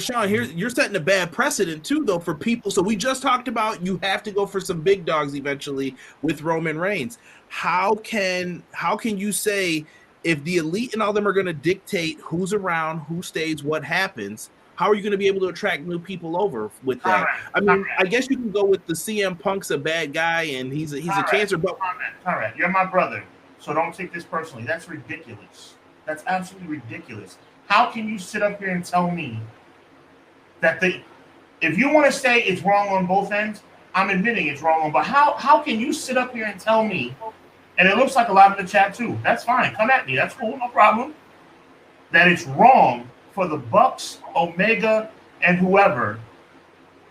Sean, here you're setting a bad precedent too, though, for people. So we just talked about you have to go for some big dogs eventually with Roman Reigns. How can you say if the Elite and all them are going to dictate who's around, who stays, what happens? How are you going to be able to attract new people over with that? I mean, I guess you can go with the CM Punk's a bad guy and he's a cancer. But Conrad, you're my brother. So don't take this personally. That's ridiculous. That's absolutely ridiculous. How can you sit up here and tell me that if you want to say it's wrong on both ends, I'm admitting it's wrong on, but how can you sit up here and tell me, and it looks like a lot in the chat too, that's fine, come at me, that's cool, no problem, that it's wrong for the Bucks, Omega, and whoever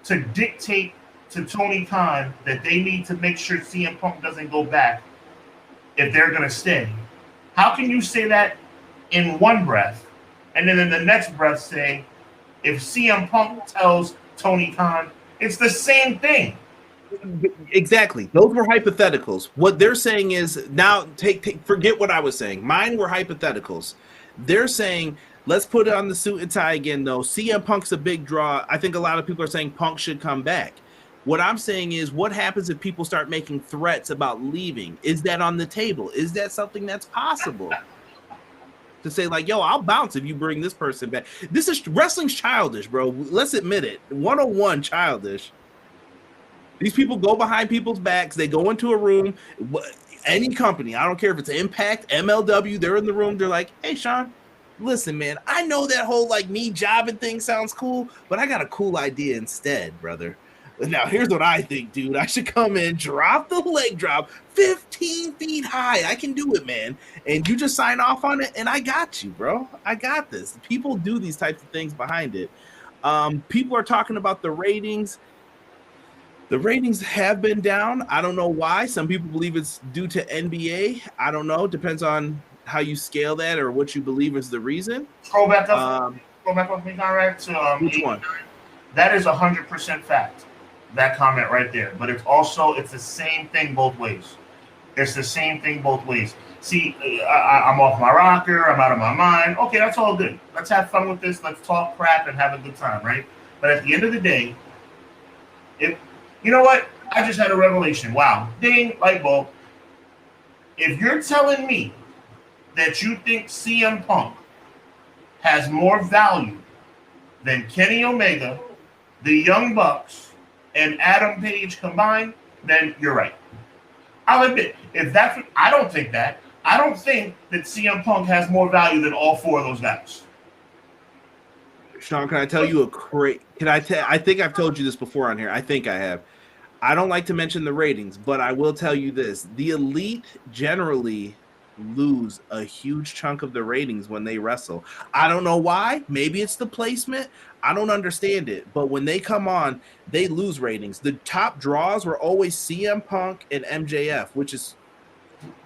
to dictate to Tony Khan that they need to make sure CM Punk doesn't go back if they're going to stay. How can you say that in one breath, and then in the next breath say, if CM Punk tells Tony Khan, it's the same thing? Exactly. Those were hypotheticals. What they're saying is now forget what I was saying. Mine were hypotheticals. They're saying, let's put it on the suit and tie again, though. CM Punk's a big draw. I think a lot of people are saying Punk should come back. What I'm saying is, what happens if people start making threats about leaving? Is that on the table? Is that something that's possible? To say, like, yo, I'll bounce if you bring this person back. This is wrestling's childish, bro. Let's admit it. 101 childish. These people go behind people's backs. They go into a room. Any company, I don't care if it's Impact, MLW, they're in the room. They're like, hey, Sean, listen, man, I know that whole, like, me jobbing thing sounds cool, but I got a cool idea instead, brother. Now, here's what I think, dude. I should come in, drop the leg drop 15 feet high. I can do it, man. And you just sign off on it, and I got you, bro. I got this. People do these types of things behind it. People are talking about the ratings. The ratings have been down. I don't know why. Some people believe it's due to NBA. I don't know. Depends on how you scale that or what you believe is the reason. Scroll back up. Scroll back up with me, Conrad. Which one? That is 100% fact. That comment right there. But it's the same thing both ways. It's the same thing both ways. See, I'm off my rocker. I'm out of my mind. Okay, that's all good. Let's have fun with this. Let's talk crap and have a good time, right? But at the end of the day, you know what? I just had a revelation. Wow. Ding, light bulb. If you're telling me that you think CM Punk has more value than Kenny Omega, the Young Bucks, and Adam Page combined, then you're right. I'll admit, I don't think that. I don't think that CM Punk has more value than all 4 of those guys. Sean, can I tell you I think I've told you this before on here. I think I have. I don't like to mention the ratings, but I will tell you this. The Elite generally lose a huge chunk of the ratings when they wrestle. I don't know why. Maybe it's the placement. I don't understand it. But when they come on, they lose ratings. The top draws were always CM Punk and MJF, which is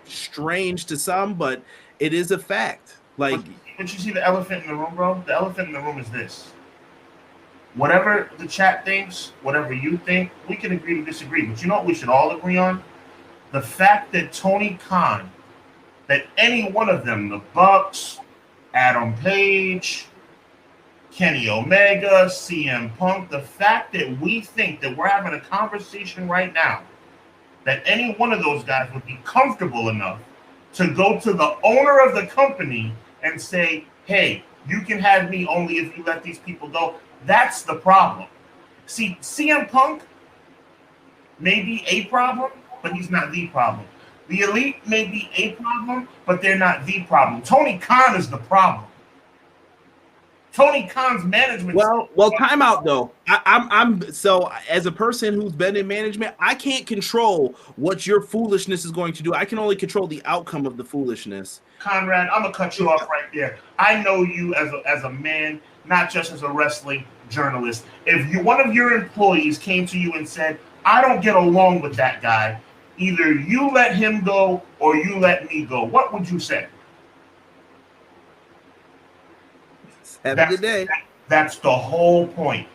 strange to some, but it is a fact. Like, but you see the elephant in the room, bro? The elephant in the room is this. Whatever the chat thinks, whatever you think, we can agree to disagree. But you know what we should all agree on? The fact that Tony Khan, that any one of them, the Bucks, Adam Page, Kenny Omega, CM Punk, the fact that we think that we're having a conversation right now, that any one of those guys would be comfortable enough to go to the owner of the company and say, hey, you can have me only if you let these people go. That's the problem. See, CM Punk may be a problem, but he's not the problem. The Elite may be a problem, but they're not the problem. Tony Khan is the problem. Tony Khan's management. Well, time out though. I'm so as a person who's been in management, I can't control what your foolishness is going to do. I can only control the outcome of the foolishness. Conrad, I'm gonna cut you off right there. I know you as a man, not just as a wrestling journalist. If one of your employees came to you and said, I don't get along with that guy, either you let him go or you let me go, what would you say? Have a good day. That's the whole point.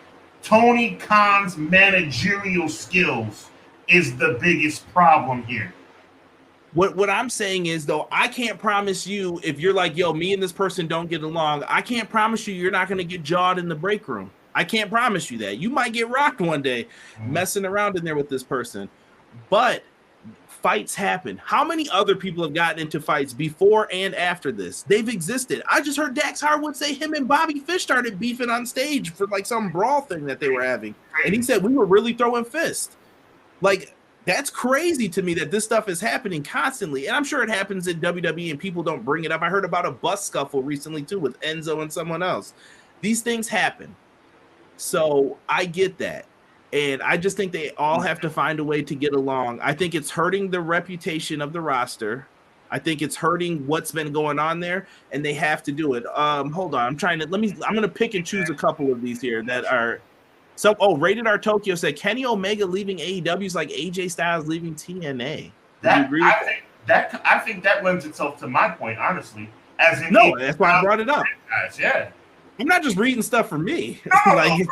Tony Khan's managerial skills is the biggest problem here. What I'm saying is, though, I can't promise you if you're like, yo, me and this person don't get along, I can't promise you you're not going to get jawed in the break room. I can't promise you that. You might get rocked one day messing around in there with this person. But fights happen. How many other people have gotten into fights before and after this? They've existed. I just heard Dax Harwood say him and Bobby Fish started beefing on stage for like some brawl thing that they were having. And he said, we were really throwing fists. Like, that's crazy to me that this stuff is happening constantly. And I'm sure it happens in WWE and people don't bring it up. I heard about a bus scuffle recently too with Enzo and someone else. These things happen. So I get that. And I just think they all have to find a way to get along. I think it's hurting the reputation of the roster. I think it's hurting what's been going on there, and they have to do it. Hold on. I'm going to pick and choose a couple of these here that are. So, Rated R Tokyo said Kenny Omega leaving AEW is like AJ Styles leaving TNA. I think that lends itself to my point, honestly. As in, no, that's why I brought it up. Yeah, I'm not just reading stuff for me. No,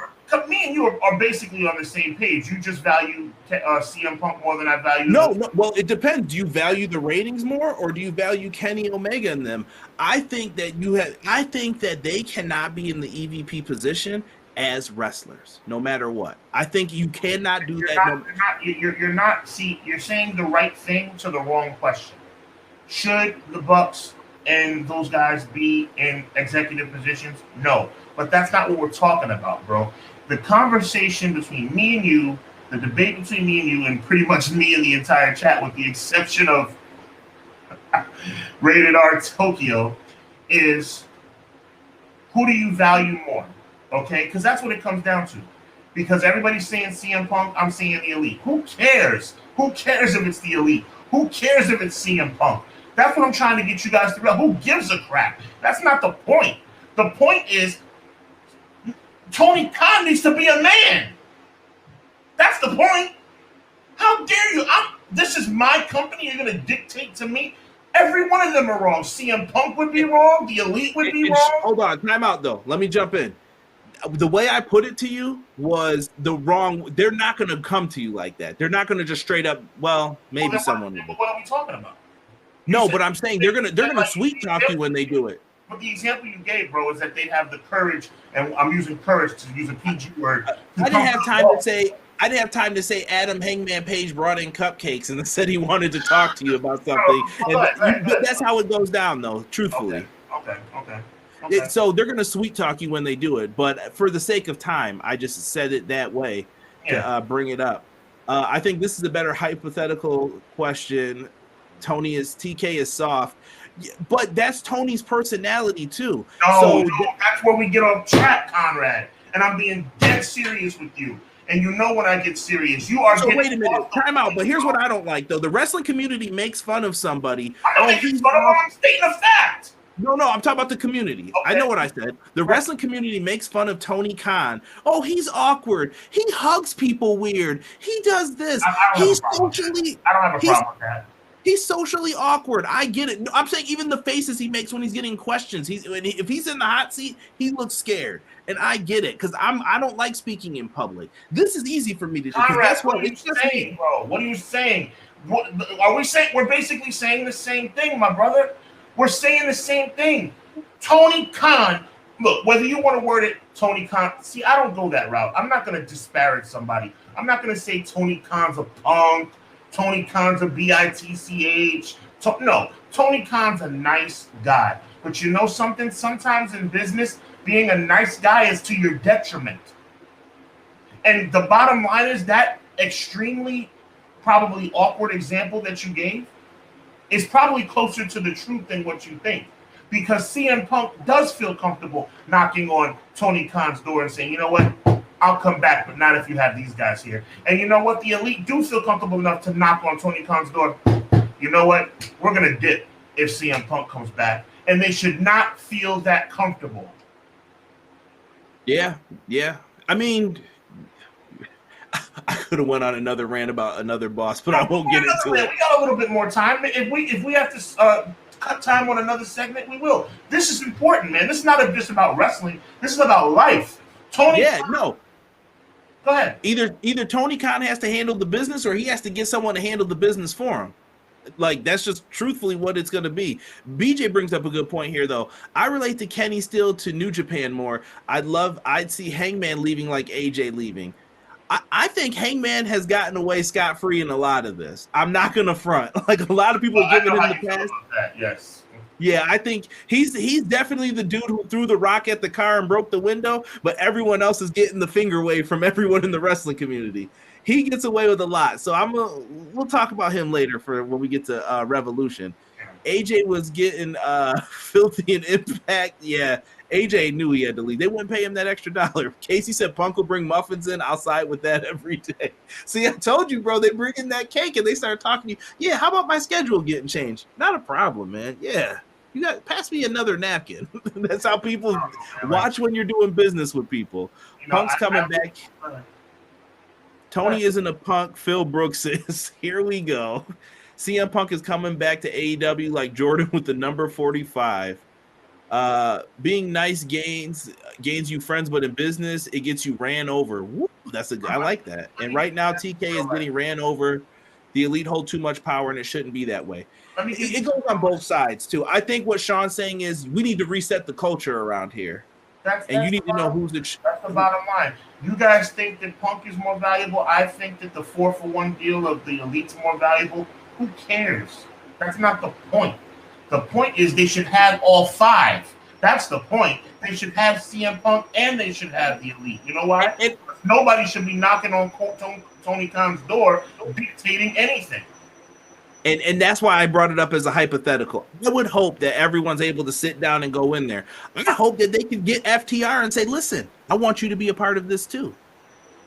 me and you are basically on the same page. You just value CM Punk more than I value. No. Well, it depends. Do you value the ratings more, or do you value Kenny Omega in them? I think that they cannot be in the EVP position as wrestlers, no matter what. I think you cannot do that. You're not. See, you're saying the right thing to the wrong question. Should the Bucks and those guys be in executive positions? No, but that's not what we're talking about, bro. The conversation between me and you, the debate between me and you, and pretty much me and the entire chat, with the exception of Rated R Tokyo, is who do you value more? Okay, because that's what it comes down to. Because everybody's saying CM Punk, I'm saying the Elite. Who cares? Who cares if it's the Elite? Who cares if it's CM Punk? That's what I'm trying to get you guys to realize. Who gives a crap? That's not the point. The point is Tony Khan needs to be a man. That's the point. How dare you? This is my company. You're going to dictate to me? Every one of them are wrong. CM Punk would be wrong. The Elite would be wrong. Hold on. Time out, though. Let me jump in. The way I put it to you was the wrong. They're not going to come to you like that. They're not going to just straight up. Well, maybe someone. But what are we talking about? No, but I'm saying they're gonna sweet talk you when they do it. But the example you gave, bro, is that they have the courage, and I'm using courage to use a PG word. I didn't have time to say Adam Hangman Page brought in cupcakes and said he wanted to talk to you about something. That's how it goes down, though. Truthfully. Okay. So they're gonna sweet talk you when they do it, but for the sake of time, I just said it that way to bring it up. I think this is a better hypothetical question. TK is soft, but that's Tony's personality too. No, that's where we get off track, Conrad. And I'm being dead serious with you. and you know when I get serious. You are. So wait a minute, time out. But here's what I don't like though: the wrestling community makes fun of somebody. I don't think fun of them. I'm stating a fact. No, I'm talking about the community. Okay. I know what I said. The wrestling community makes fun of Tony Khan. Oh, he's awkward. He hugs people weird. He does this. I don't have a problem with that. He's socially awkward. I get it. I'm saying even the faces he makes when he's getting questions. If he's in the hot seat, he looks scared, and I get it because I don't like speaking in public. This is easy for me to do. Conrad, what are you saying, bro? What are you saying? What are we saying? We're basically saying the same thing, my brother. We're saying the same thing. Tony Khan, look, whether you want to word it Tony Khan, see, I don't go that route. I'm not going to disparage somebody. I'm not going to say Tony Khan's a punk, Tony Khan's a bitch. No, Tony Khan's a nice guy. But you know something? Sometimes in business, being a nice guy is to your detriment. And the bottom line is that extremely probably awkward example that you gave is probably closer to the truth than what you think. Because CM Punk does feel comfortable knocking on Tony Khan's door and saying, you know what, I'll come back, but not if you have these guys here. And you know what, the Elite do feel comfortable enough to knock on Tony Khan's door. You know what, we're going to dip if CM Punk comes back. And they should not feel that comfortable. Yeah. I mean, I could have went on another rant about another boss, but I won't get into it. We got a little bit more time. If we have to cut time on another segment, we will. This is important, man. This is not just about wrestling. This is about life. Go ahead. Either Tony Khan has to handle the business, or he has to get someone to handle the business for him. Like, that's just truthfully what it's going to be. BJ brings up a good point here, though. I relate to Kenny still to New Japan more. I'd see Hangman leaving like AJ leaving. I think Hangman has gotten away scot-free in a lot of this. I'm not going to front. Like, a lot of people have given him the pass. Yes. Yeah, I think he's definitely the dude who threw the rock at the car and broke the window, but everyone else is getting the finger wave from everyone in the wrestling community. He gets away with a lot. So we'll talk about him later for when we get to Revolution. AJ was getting filthy in Impact. Yeah, AJ knew he had to leave. They wouldn't pay him that extra $1. Casey said Punk will bring muffins in. I'll side with that every day. See, I told you, bro, they bring in that cake and they start talking to you. Yeah, how about my schedule getting changed? Not a problem, man. Yeah. You got pass me another napkin. That's how people watch when you're doing business with people. Punk's coming back. Tony isn't a punk. Phil Brooks is. Here we go. CM Punk is coming back to AEW like Jordan with the number 45. Being nice gains you friends, but in business, it gets you ran over. Woo, I like that. And right now, TK is getting ran over. The Elite hold too much power, and it shouldn't be that way. It goes on both sides, too. I think what Sean's saying is we need to reset the culture around here. You need to know who's That's the bottom line. You guys think that Punk is more valuable. I think that the 4-for-1 deal of the Elite's more valuable. Who cares? That's not the point. The point is they should have all 5. That's the point. They should have CM Punk and they should have the Elite. You know why? Nobody should be knocking on Tony Khan's door dictating anything. And that's why I brought it up as a hypothetical. I would hope that everyone's able to sit down and go in there. I hope that they can get FTR and say, listen, I want you to be a part of this too.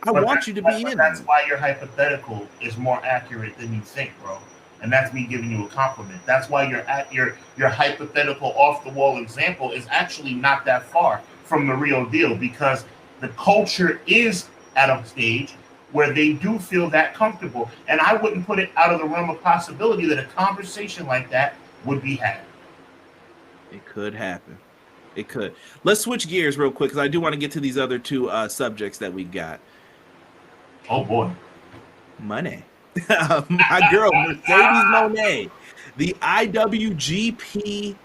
I want you to be in. That's why your hypothetical is more accurate than you think, bro. And that's me giving you a compliment. That's why your hypothetical off-the-wall example is actually not that far from the real deal, because the culture is at a stage where they do feel that comfortable. And I wouldn't put it out of the realm of possibility that a conversation like that would be had. It could happen. It could. Let's switch gears real quick because I do want to get to these other 2 subjects that we got. Oh, boy. Money. My girl, Mercedes Mone, the IWGP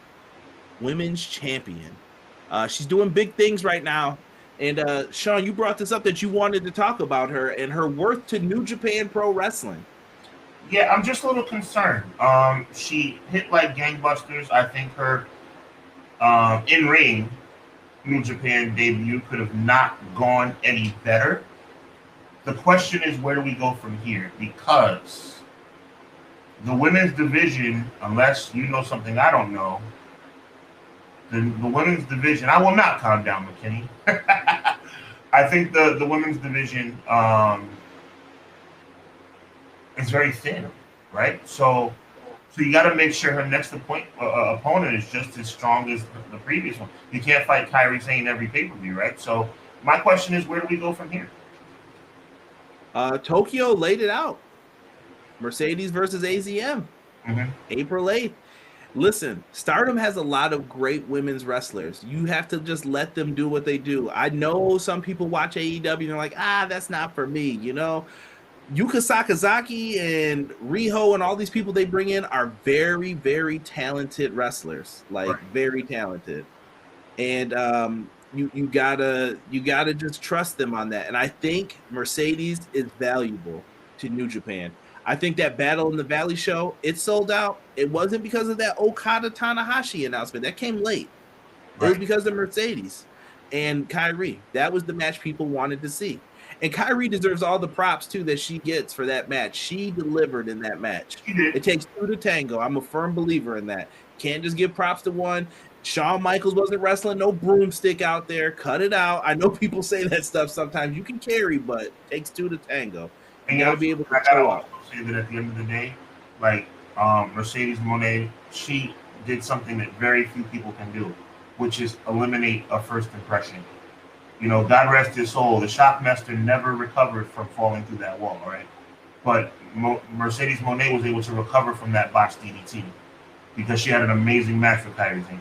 Women's Champion. She's doing big things right now. And Sean, you brought this up that you wanted to talk about her and her worth to New Japan Pro Wrestling. Yeah, I'm just a little concerned. She hit like gangbusters. I think her in-ring New Japan debut could have not gone any better. The question is, where do we go from here? Because the women's division, unless you know something I don't know, the women's division, I will not calm down, McKinney. I think the women's division is very thin, right? So you got to make sure her next opponent is just as strong as the previous one. You can't fight Kairi Sane every pay-per-view, right? So my question is, where do we go from here? Tokyo laid it out. Mercedes versus AZM, April 8th. Listen, Stardom has a lot of great women's wrestlers. You have to just let them do what they do. I know some people watch AEW and they're like, that's not for me. You know, Yuka Sakazaki and Riho and all these people they bring in are very, very talented wrestlers, very talented. And you gotta just trust them on that. And I think Mercedes is valuable to New Japan. I think that Battle in the Valley show, it sold out. It wasn't because of that Okada Tanahashi announcement. That came late. It was because of Mercedes and Kairi. That was the match people wanted to see. And Kairi deserves all the props, too, that she gets for that match. She delivered in that match. It takes two to tango. I'm a firm believer in that. Can't just give props to one. Shawn Michaels wasn't wrestling no broomstick out there. Cut it out. I know people say that stuff sometimes. You can carry, but it takes two to tango. You got to be able to show up. Say that at the end of the day, Mercedes Mone, she did something that very few people can do, which is eliminate a first impression. You know, God rest his soul, the Shockmaster never recovered from falling through that wall, right? But Mercedes Mone was able to recover from that botched DDT because she had an amazing match with Kairi Sane.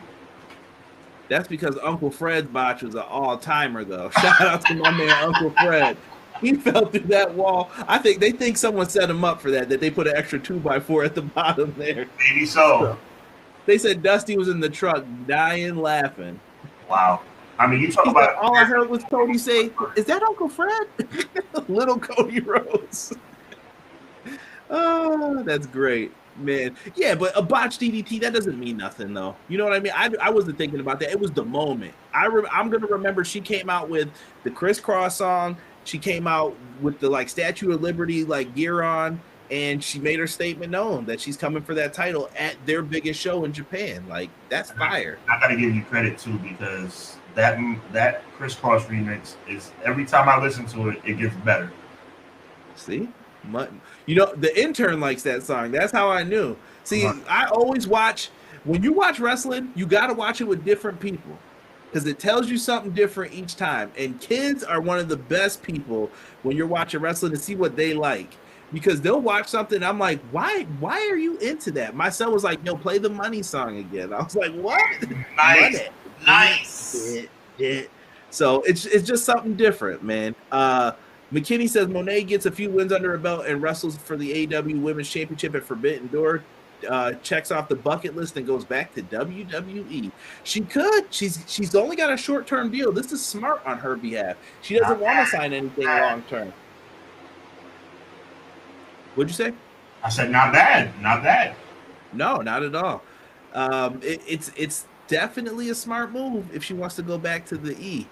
That's because Uncle Fred's botch was an all-timer, though. Shout out to my man, Uncle Fred. He fell through that wall. I think they think someone set him up for that they put an extra 2x4 at the bottom there. Maybe so. They said Dusty was in the truck dying laughing. Wow. I mean, you talk about... All I heard was Cody say, is that Uncle Fred? Little Cody Rhodes. Oh, that's great. Man. Yeah, but a botched DDT, that doesn't mean nothing, though. You know what I mean? I wasn't thinking about that. It was the moment. I'm going to remember she came out with the Crisscross song. She came out with the Statue of Liberty gear on, and she made her statement known that she's coming for that title at their biggest show in Japan. That's fire. I gotta give you credit too, because that Crisscross remix is, every time I listen to it, it gets better. See, you know, the intern likes that song. That's how I knew. See, I always watch, when you watch wrestling, you gotta watch it with different people, because it tells you something different each time. And kids are one of the best people when you're watching wrestling to see what they like, because they'll watch something. I'm like, why are you into that? My son was like, yo, play the Money song again. I was like, what? Nice. So it's just something different, man. McKinney says Monet gets a few wins under her belt and wrestles for the AEW Women's Championship at Forbidden Door. Checks off the bucket list and goes back to WWE. She could. She's only got a short-term deal. This is smart on her behalf. She doesn't want to sign anything long-term. What'd you say? I said not bad. Not bad. No, not at all. It's definitely a smart move if she wants to go back to the E.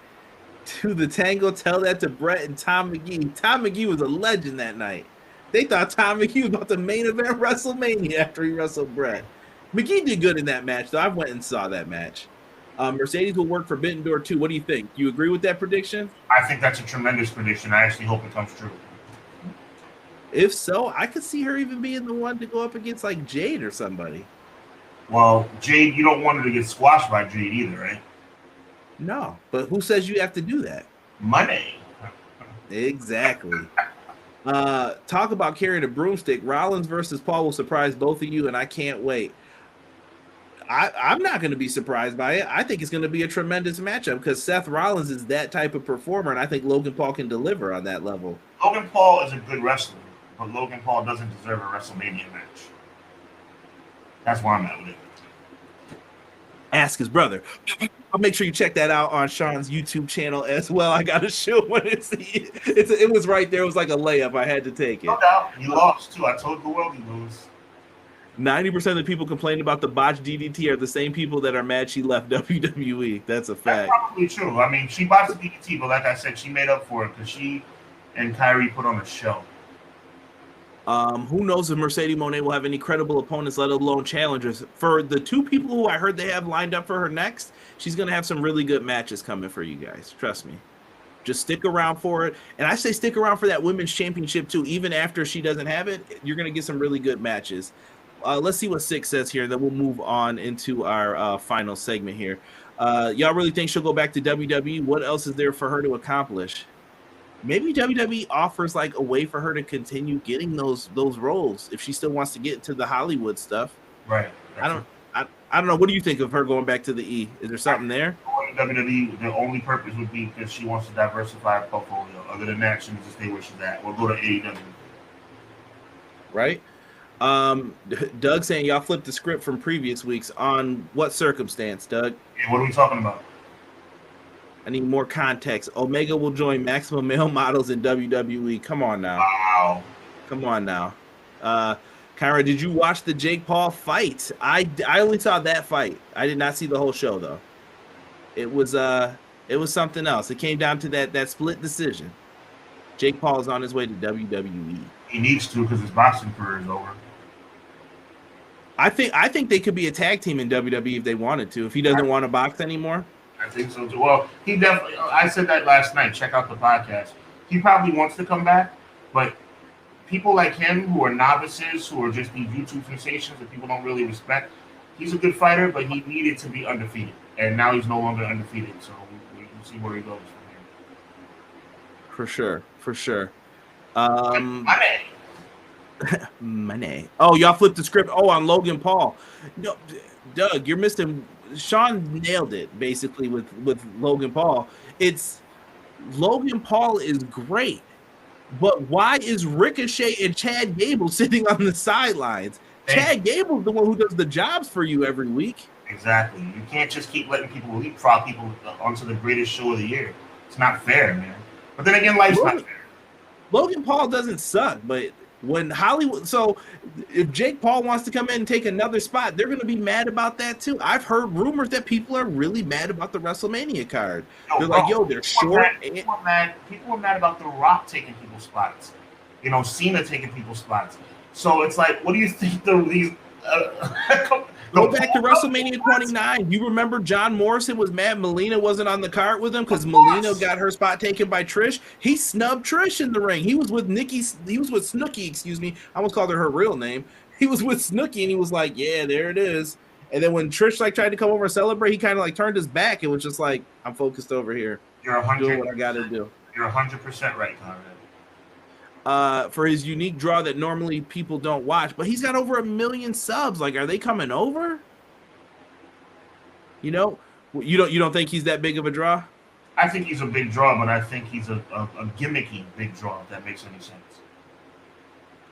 To the Tango, tell that to Brett and Tom McGee. Tom McGee was a legend that night. They thought Tom McGee was about to main event WrestleMania after he wrestled Brett. McGee did good in that match, though. I went and saw that match. Mercedes will work Forbidden Door 2. What do you think? Do you agree with that prediction? I think that's a tremendous prediction. I actually hope it comes true. If so, I could see her even being the one to go up against Jade or somebody. Well, Jade, you don't want her to get squashed by Jade either, right? No, but who says you have to do that? Money. Exactly. Talk about carrying a broomstick. Rollins versus Paul will surprise both of you, and I can't wait. I'm not going to be surprised by it. I think it's going to be a tremendous matchup because Seth Rollins is that type of performer, and I think Logan Paul can deliver on that level. Logan Paul is a good wrestler, but Logan Paul doesn't deserve a WrestleMania match. That's why I'm at with it. Ask his brother. I'll make sure you check that out on Sean's YouTube channel as well. I got to show when it was right there. It was like a layup. I had to take it. No doubt. You lost, too. I told the world you lose. 90% of the people complaining about the botched DDT are the same people that are mad she left WWE. That's a fact. That's probably true. I mean, she botched the DDT, but like I said, she made up for it because she and Kairi put on a show. Who knows if Mercedes Mone will have any credible opponents, let alone challengers. For the two people who I heard they have lined up for her next, she's going to have some really good matches coming for you guys. Trust me. Just stick around for it. And I say stick around for that women's championship too. Even after she doesn't have it, you're going to get some really good matches. Let's see what Six says here. Then we'll move on into our final segment here. Y'all really think she'll go back to WWE? What else is there for her to accomplish? Maybe WWE offers like a way for her to continue getting those roles if she still wants to get into the Hollywood stuff. Right. I don't know. What do you think of her going back to the E? Is there something there? WWE, the only purpose would be because she wants to diversify her portfolio. Other than that, she needs to stay where she's at. We'll go to AEW. Right. Doug saying y'all flipped the script from previous weeks. On what circumstance, Doug? Yeah, what are we talking about? I need more context. Omega will join Maximum Male Models in WWE. Come on now. Wow. Come on now. Kyra, did you watch the Jake Paul fight? I only saw that fight. I did not see the whole show though. It was something else. It came down to that split decision. Jake Paul is on his way to WWE. He needs to because his boxing career is over. I think they could be a tag team in WWE if they wanted to. If he doesn't want to box anymore. I think so too. Well, he definitely. I said that last night. Check out the podcast. He probably wants to come back, but people like him who are novices, who are just these YouTube sensations that people don't really respect, he's a good fighter, but he needed to be undefeated, and now he's no longer undefeated. So we can see where he goes from here. For sure. Money. Oh, y'all flipped the script. Oh, on Logan Paul. No, Doug, you're missing. Sean nailed it basically with Logan Paul. It's Logan Paul is great, but why is Ricochet and Chad Gable sitting on the sidelines? Chad Gable's the one who does the jobs for you every week. Exactly. You can't just keep letting people leapfrog people onto the greatest show of the year. It's not fair, man. But then again, life's not fair. Logan Paul doesn't suck, but when Hollywood, so if Jake Paul wants to come in and take another spot, they're going to be mad about that too. I've heard rumors that people are really mad about the WrestleMania card. They're like, yo, they're short. People are mad about The Rock taking people's spots. You know, Cena taking people's spots. So it's like, what do you think these? Go back to WrestleMania 29. You remember John Morrison was mad Melina wasn't on the card with him because Melina got her spot taken by Trish. He snubbed Trish in the ring. He was with Snooki, excuse me. I almost called her real name. He was with Snooki and he was like, yeah, there it is. And then when Trish tried to come over and celebrate, he kind of turned his back and was just like, I'm focused over here. You're doing what I got to do. You're 100% right, Conrad. For his unique draw that normally people don't watch, but he's got over 1 million subs. Like, are they coming over? You know, you don't think he's that big of a draw? I think he's a big draw, but I think he's a gimmicky big draw, if that makes any sense.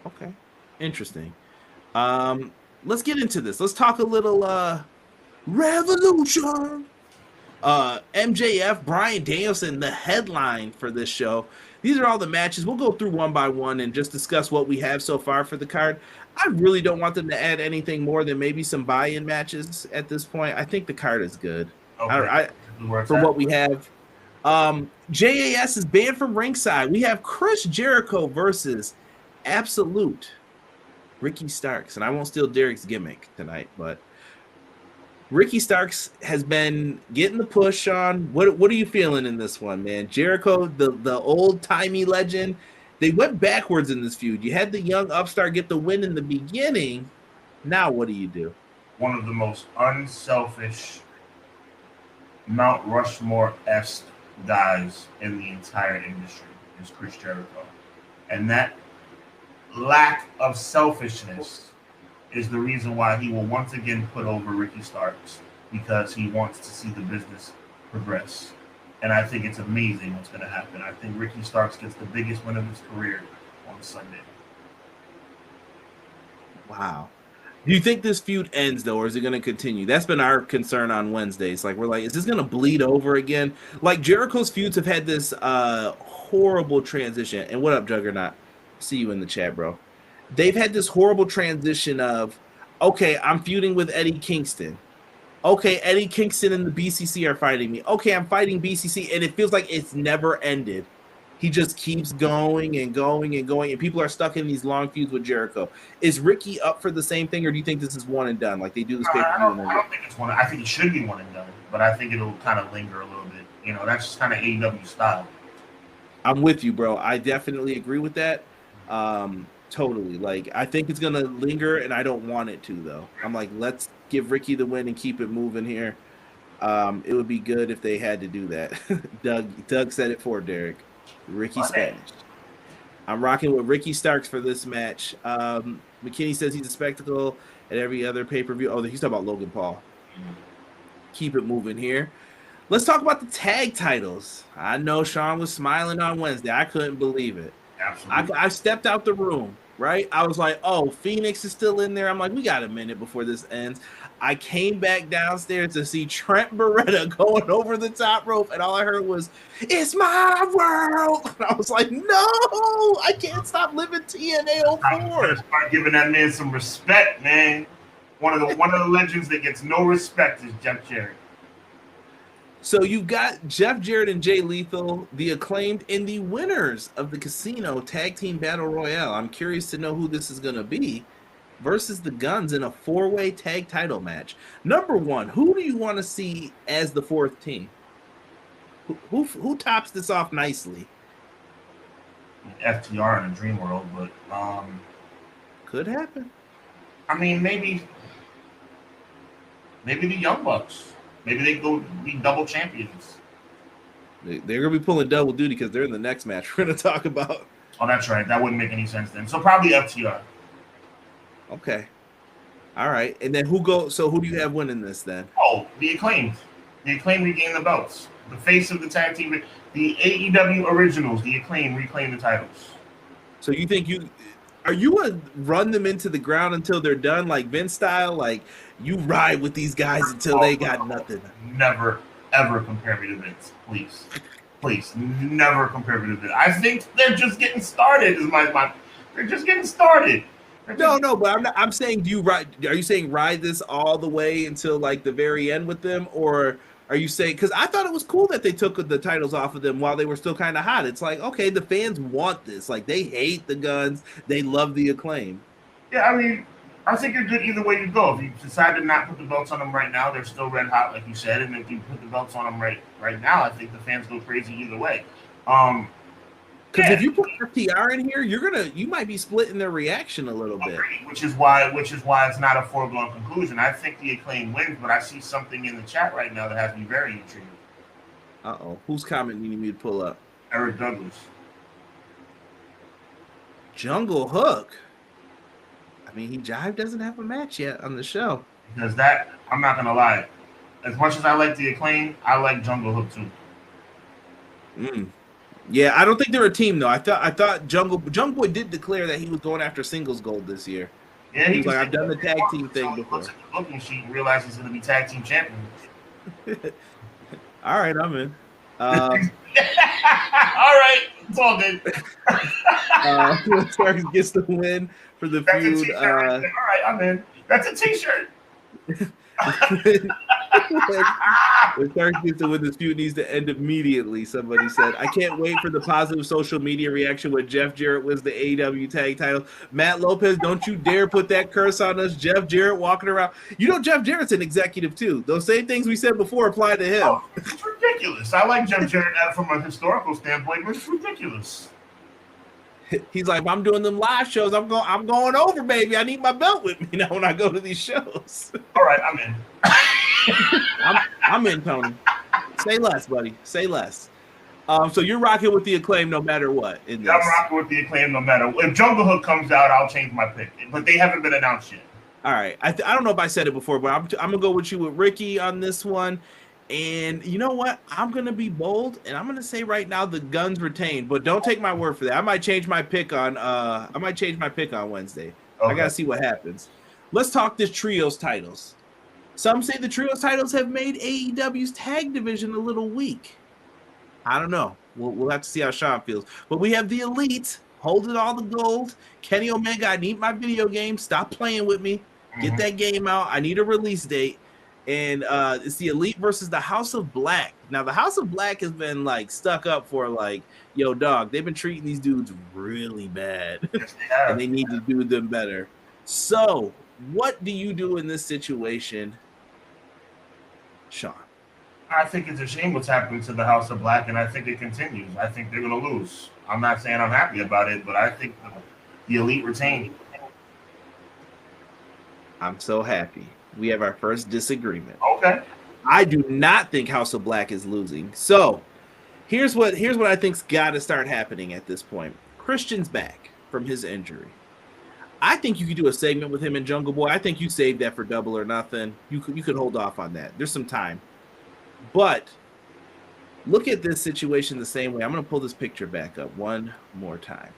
Okay, interesting. Let's get into this. Let's talk a little Revolution. MJF, Bryan Danielson, the headline for this show. These are all the matches. We'll go through one by one and just discuss what we have so far for the card. I really don't want them to add anything more than maybe some buy-in matches at this point. I think the card is good. Okay. For what we have. JAS is banned from ringside. We have Chris Jericho versus Absolute Ricky Starks. And I won't steal Derek's gimmick tonight, but Ricky Starks has been getting the push on. What are you feeling in this one, man? Jericho, the old-timey legend, they went backwards in this feud. You had the young upstart get the win in the beginning. Now what do you do? One of the most unselfish Mount Rushmore-esque guys in the entire industry is Chris Jericho. And that lack of selfishness is the reason why he will once again put over Ricky Starks, because he wants to see the business progress. And I think it's amazing what's going to happen. I think Ricky Starks gets the biggest win of his career on Sunday. Wow. Do you think this feud ends, though, or is it going to continue? That's been our concern on Wednesdays. Like, we're like, is this going to bleed over again? Like, Jericho's feuds have had this horrible transition. And what up, Juggernaut? See you in the chat, bro. They've had this horrible transition of, okay, I'm feuding with Eddie Kingston. Okay, Eddie Kingston and the BCC are fighting me. Okay, I'm fighting BCC, and it feels like it's never ended. He just keeps going and going and going, and people are stuck in these long feuds with Jericho. Is Ricky up for the same thing, or do you think this is one and done? Like they do this I don't think it's one. I think it should be one and done, but I think it'll kind of linger a little bit. You know, that's just kind of AEW style. I'm with you, bro. I definitely agree with that. Totally. Like, I think it's gonna linger, and I don't want it to, though. I'm like, let's give Ricky the win and keep it moving here. It would be good if they had to do that. Doug said it for Derek. Ricky Spanish. I'm rocking with Ricky Starks for this match. McKinney says he's a spectacle at every other pay-per-view. Oh, he's talking about Logan Paul. Keep it moving here. Let's talk about the tag titles. I know Sean was smiling on Wednesday. I couldn't believe it. Absolutely. I stepped out the room, right? I was like, oh, Phoenix is still in there. I'm like, we got a minute before this ends. I came back downstairs to see Trent Beretta going over the top rope, and all I heard was, "It's my world." And I was like, no, I can't stop living TNA 04. Start giving that man some respect, man. One of the legends that gets no respect is Jeff Jarrett. So you've got Jeff Jarrett and Jay Lethal, the Acclaimed, and the winners of the Casino Tag Team Battle Royale. I'm curious to know who this is going to be versus the Guns in a 4-way tag title match. Number one, who do you want to see as the fourth team? Who tops this off nicely? FTR in a dream world, but could happen. I mean, maybe the Young Bucks. Maybe they go be double champions. They're going to be pulling double duty because they're in the next match we're going to talk about. Oh, that's right. That wouldn't make any sense then. So probably FTR. Okay. All right. And then who do you have winning this then? Oh, the Acclaimed. The Acclaimed regain the belts. The face of the tag team. The AEW originals, the Acclaimed, reclaim the titles. So you think are you going to run them into the ground until they're done, like Vince style? Like, you ride with these guys until they got nothing. Never, ever compare me to Vince. Please. Please, never compare me to Vince. I think they're just getting started. They're just getting started. No, but I'm saying, are you saying ride this all the way until like the very end with them, or are you saying, because I thought it was cool that they took the titles off of them while they were still kind of hot. It's like, okay, the fans want this. Like, they hate the Guns, they love the Acclaim. Yeah, I mean, I think you're good either way you go. If you decide to not put the belts on them right now, they're still red hot, like you said, and if you put the belts on them right now, I think the fans go crazy either way. Because if you put FTR in here, you might be splitting their reaction a little bit. Which is why it's not a foregone conclusion. I think the Acclaim wins, but I see something in the chat right now that has me very intrigued. Whose comment you need me to pull up? Eric Douglas. Jungle Hook. I mean, Jive doesn't have a match yet on the show. Because I'm not gonna lie. As much as I like the Acclaim, I like Jungle Hook too. Yeah, I don't think they're a team though. I thought Jungle Boy did declare that he was going after singles gold this year. Yeah, he's like, I've done the tag team thing before. Looks at the booking sheet and realizes he's going to be tag team champion. All right, I'm in. All right, it's all good. Starks gets the win for the That's feud. All right, I'm in. That's a t-shirt. When Starks gets to win, this feud needs to end immediately, somebody said. I can't wait for the positive social media reaction when Jeff Jarrett wins the AEW tag title. Matt Lopez, don't you dare put that curse on us. Jeff Jarrett walking around. You know Jeff Jarrett's an executive too. Those same things we said before apply to him. Oh, it's ridiculous. I like Jeff Jarrett from a historical standpoint, but it's ridiculous. He's like, if I'm doing them live shows, I'm going over, baby. I need my belt with me now when I go to these shows. All right, I'm in. I'm in, Tony. Say less, buddy. Say less. So you're rocking with the Acclaim no matter what. I'm rocking with the Acclaim no matter what. If Jungle Hook comes out, I'll change my pick. But they haven't been announced yet. All right. I don't know if I said it before, but I'm going to go with you with Ricky on this one. And you know what? I'm going to be bold, and I'm going to say right now the Guns retain. But don't take my word for that. I might change my pick on Wednesday. Okay. I got to see what happens. Let's talk this Trios titles. Some say the Trios titles have made AEW's tag division a little weak. I don't know. We'll have to see how Sean feels. But we have the Elite holding all the gold. Kenny Omega, I need my video game. Stop playing with me. Get that game out. I need a release date. And it's the Elite versus the House of Black. Now, the House of Black has been, like, stuck up for, like, yo, dog, they've been treating these dudes really bad. And they need to do them better. So, what do you do in this situation, Sean? I think it's a shame what's happening to the House of Black, and I think it continues. I think they're going to lose. I'm not saying I'm happy about it, but I think the Elite retain. I'm so happy. We have our first disagreement. Okay. I do not think House of Black is losing. So here's what I think's got to start happening at this point. Christian's back from his injury. I think you could do a segment with him and Jungle Boy. I think you saved that for Double or Nothing. You could hold off on that. There's some time. But look at this situation the same way. I'm going to pull this picture back up one more time.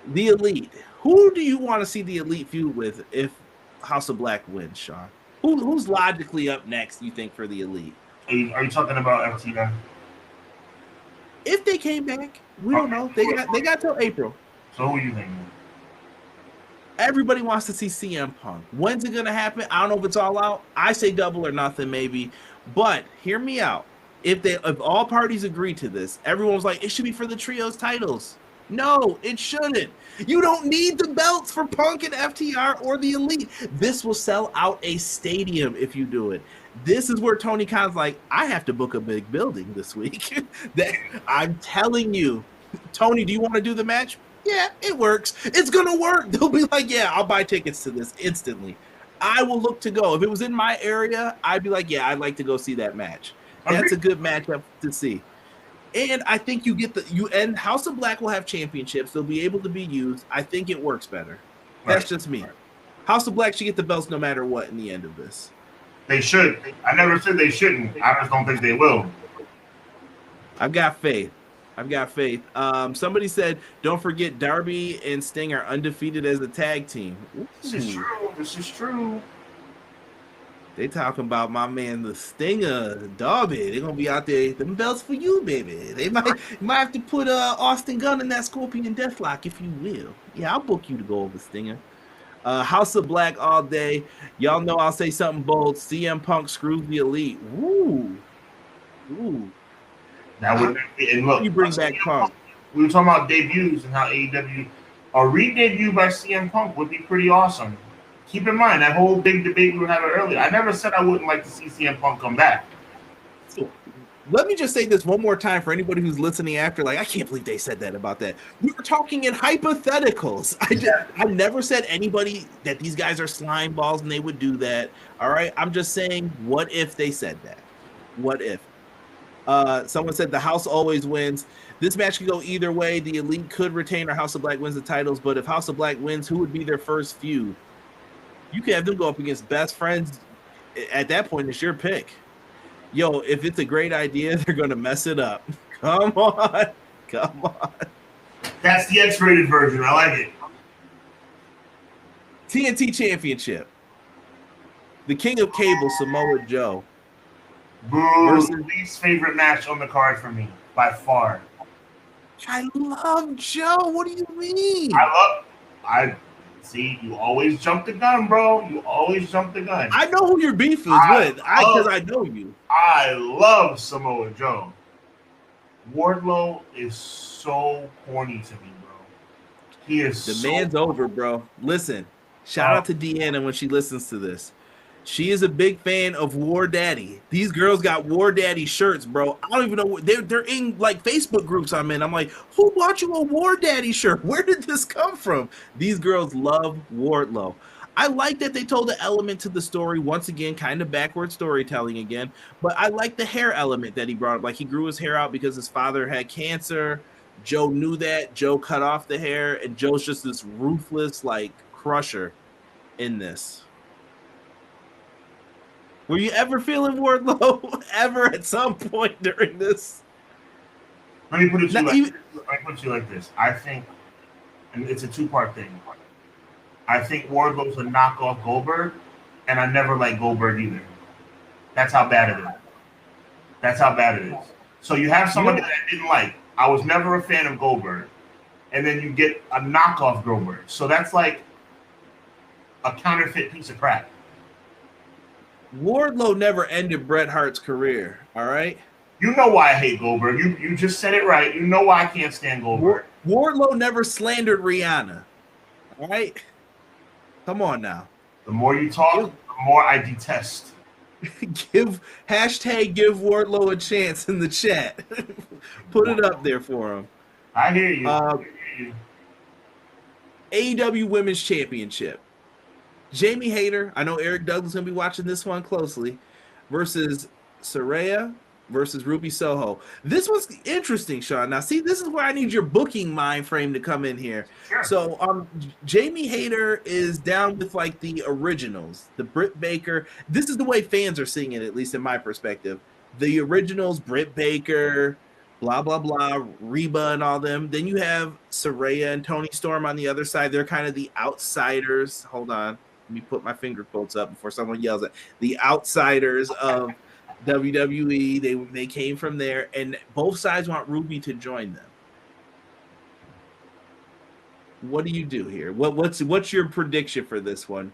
The Elite. Who do you want to see the Elite feud with if House of Black wins, Sean? Who's logically up next, you think, for the Elite? Are you talking about FTN? If they came back, we don't know. They got till April. So who are you thinking? Everybody wants to see CM Punk. When's it gonna happen? I don't know if it's all out. I say Double or Nothing, maybe. But hear me out. If all parties agree to this, everyone's like, it should be for the trios titles. No, it shouldn't. You don't need the belts for Punk and FTR or the Elite. This will sell out a stadium if you do it. This is where Tony Khan's like, I have to book a big building this week. I'm telling you. Tony, do you want to do the match? Yeah, it works. It's going to work. They'll be like, yeah, I'll buy tickets to this instantly. I will look to go. If it was in my area, I'd be like, yeah, I'd like to go see that match. That's a good matchup to see. And I think and House of Black will have championships. They'll be able to be used. I think it works better. That's just me. House of Black should get the belts no matter what in the end of this. They should. I never said they shouldn't. I just don't think they will. I've got faith. Somebody said, don't forget Darby and Sting are undefeated as a tag team. Ooh. This is true. They talking about my man, the Stinger, Darby. They're going to be out there. Them belts for you, baby. They might have to put Austin Gunn in that Scorpion Deathlock, if you will. Yeah, I'll book you to go over Stinger. House of Black all day. Y'all know I'll say something bold. CM Punk screws the Elite. Ooh. That would be, and look, you bring back Punk. We were talking about debuts and how AEW, a re-debut by CM Punk would be pretty awesome. Keep in mind that whole big debate we were having earlier. I never said I wouldn't like to see CM Punk come back. So, let me just say this one more time for anybody who's listening after, like, I can't believe they said that about that. We were talking in hypotheticals. I never said anybody that these guys are slime balls and they would do that. All right. I'm just saying, what if they said that? What if? Someone said the House always wins. This match could go either way. The Elite could retain or House of Black wins the titles, but if House of Black wins, who would be their first feud? You can have them go up against best friends. At that point, it's your pick. Yo, if it's a great idea, they're going to mess it up. Come on. That's the X-rated version. I like it. TNT Championship. The King of Cable, Samoa Joe. Versus least favorite match on the card for me, by far. I love Joe. What do you mean? See, you always jump the gun, bro. You always jump the gun. I know who your beef is with, because I know you. I love Samoa Joe. Wardlow is so corny to me, bro. He is the man's over, bro. Listen, shout out to Deanna when she listens to this. She is a big fan of War Daddy. These girls got War Daddy shirts, bro. I don't even know. They're in like Facebook groups I'm in. I'm like, who bought you a War Daddy shirt? Where did this come from? These girls love Wardlow. I like that they told an element to the story. Once again, kind of backward storytelling again. But I like the hair element that he brought up. Like he grew his hair out because his father had cancer. Joe knew that. Joe cut off the hair. And Joe's just this ruthless like crusher in this. Were you ever feeling Wardlow ever at some point during this? Let me put it to you like this. I think, and it's a two-part thing. I think Wardlow's a knockoff Goldberg, and I never liked Goldberg either. That's how bad it is. So you have somebody that I didn't like. I was never a fan of Goldberg. And then you get a knockoff Goldberg. So that's like a counterfeit piece of crap. Wardlow never ended Bret Hart's career, all right? You know why I hate Goldberg. You just said it right. You know why I can't stand Goldberg. Wardlow never slandered Rihanna, all right? Come on now. The more you talk, the more I detest. give Wardlow a chance in the chat. Put it up there for him. I hear you. AEW Women's Championship. Jamie Hayter, I know Eric Douglas is going to be watching this one closely, versus Saraya versus Ruby Soho. This was interesting, Sean. Now, see, this is where I need your booking mind frame to come in here. Sure. So, Jamie Hayter is down with like the originals, the Britt Baker. This is the way fans are seeing it, at least in my perspective. The originals, Britt Baker, blah, blah, blah, Reba and all them. Then you have Saraya and Toni Storm on the other side. They're kind of the outsiders. Hold on. Let me put my finger quotes up before someone yells at the outsiders of WWE. They came from there, and both sides want Ruby to join them. What do you do here? What's your prediction for this one?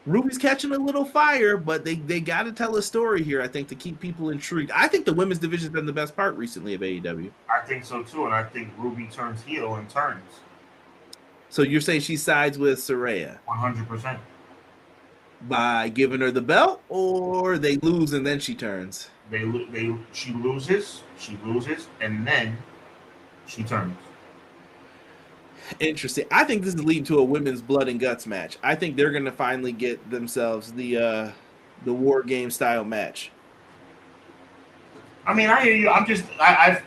Ruby's catching a little fire, but they got to tell a story here, I think, to keep people intrigued. I think the women's division has been the best part recently of AEW. I think so too, and I think Ruby turns heel and turns. So you're saying she sides with Saraya? 100%. By giving her the belt, or they lose and then she turns? She loses, and then she turns. Interesting. I think this is leading to a women's blood and guts match. I think they're going to finally get themselves the War Game style match. I mean, I hear you.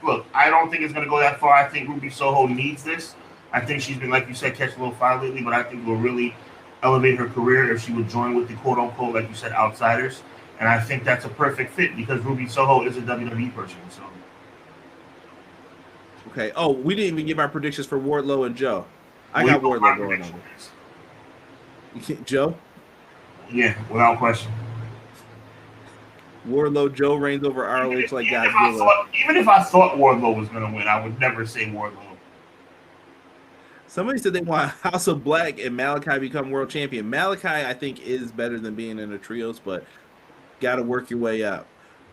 Look, I don't think it's going to go that far. I think Ruby Soho needs this. I think she's been, like you said, catching a little fire lately, but I think it will really elevate her career if she would join with the quote-unquote, like you said, outsiders. And I think that's a perfect fit because Ruby Soho is a WWE person. So. Okay. Oh, we didn't even give our predictions for Wardlow and Joe. I got Wardlow going on. Joe? Yeah, without question. Wardlow, Joe reigns over ROH like Godzilla. Even if I thought Wardlow was going to win, I would never say Wardlow. Somebody said they want House of Black and Malachi become world champion. Malachi, I think, is better than being in the trios, but got to work your way up.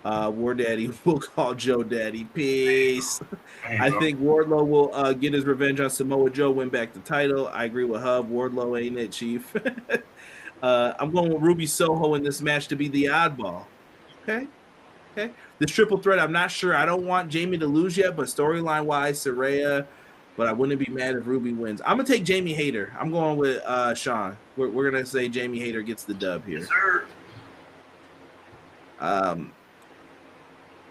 War Daddy will call Joe Daddy. Peace. I think Wardlow will get his revenge on Samoa Joe, win back the title. I agree with Hub. Wardlow ain't it, Chief. I'm going with Ruby Soho in this match to be the oddball. Okay. This triple threat, I'm not sure. I don't want Jamie to lose yet, but storyline-wise, Saraya, but I wouldn't be mad if Ruby wins. I'm going to take Jamie Hayter. I'm going with Sean. We're going to say Jamie Hayter gets the dub here. Yes, sir.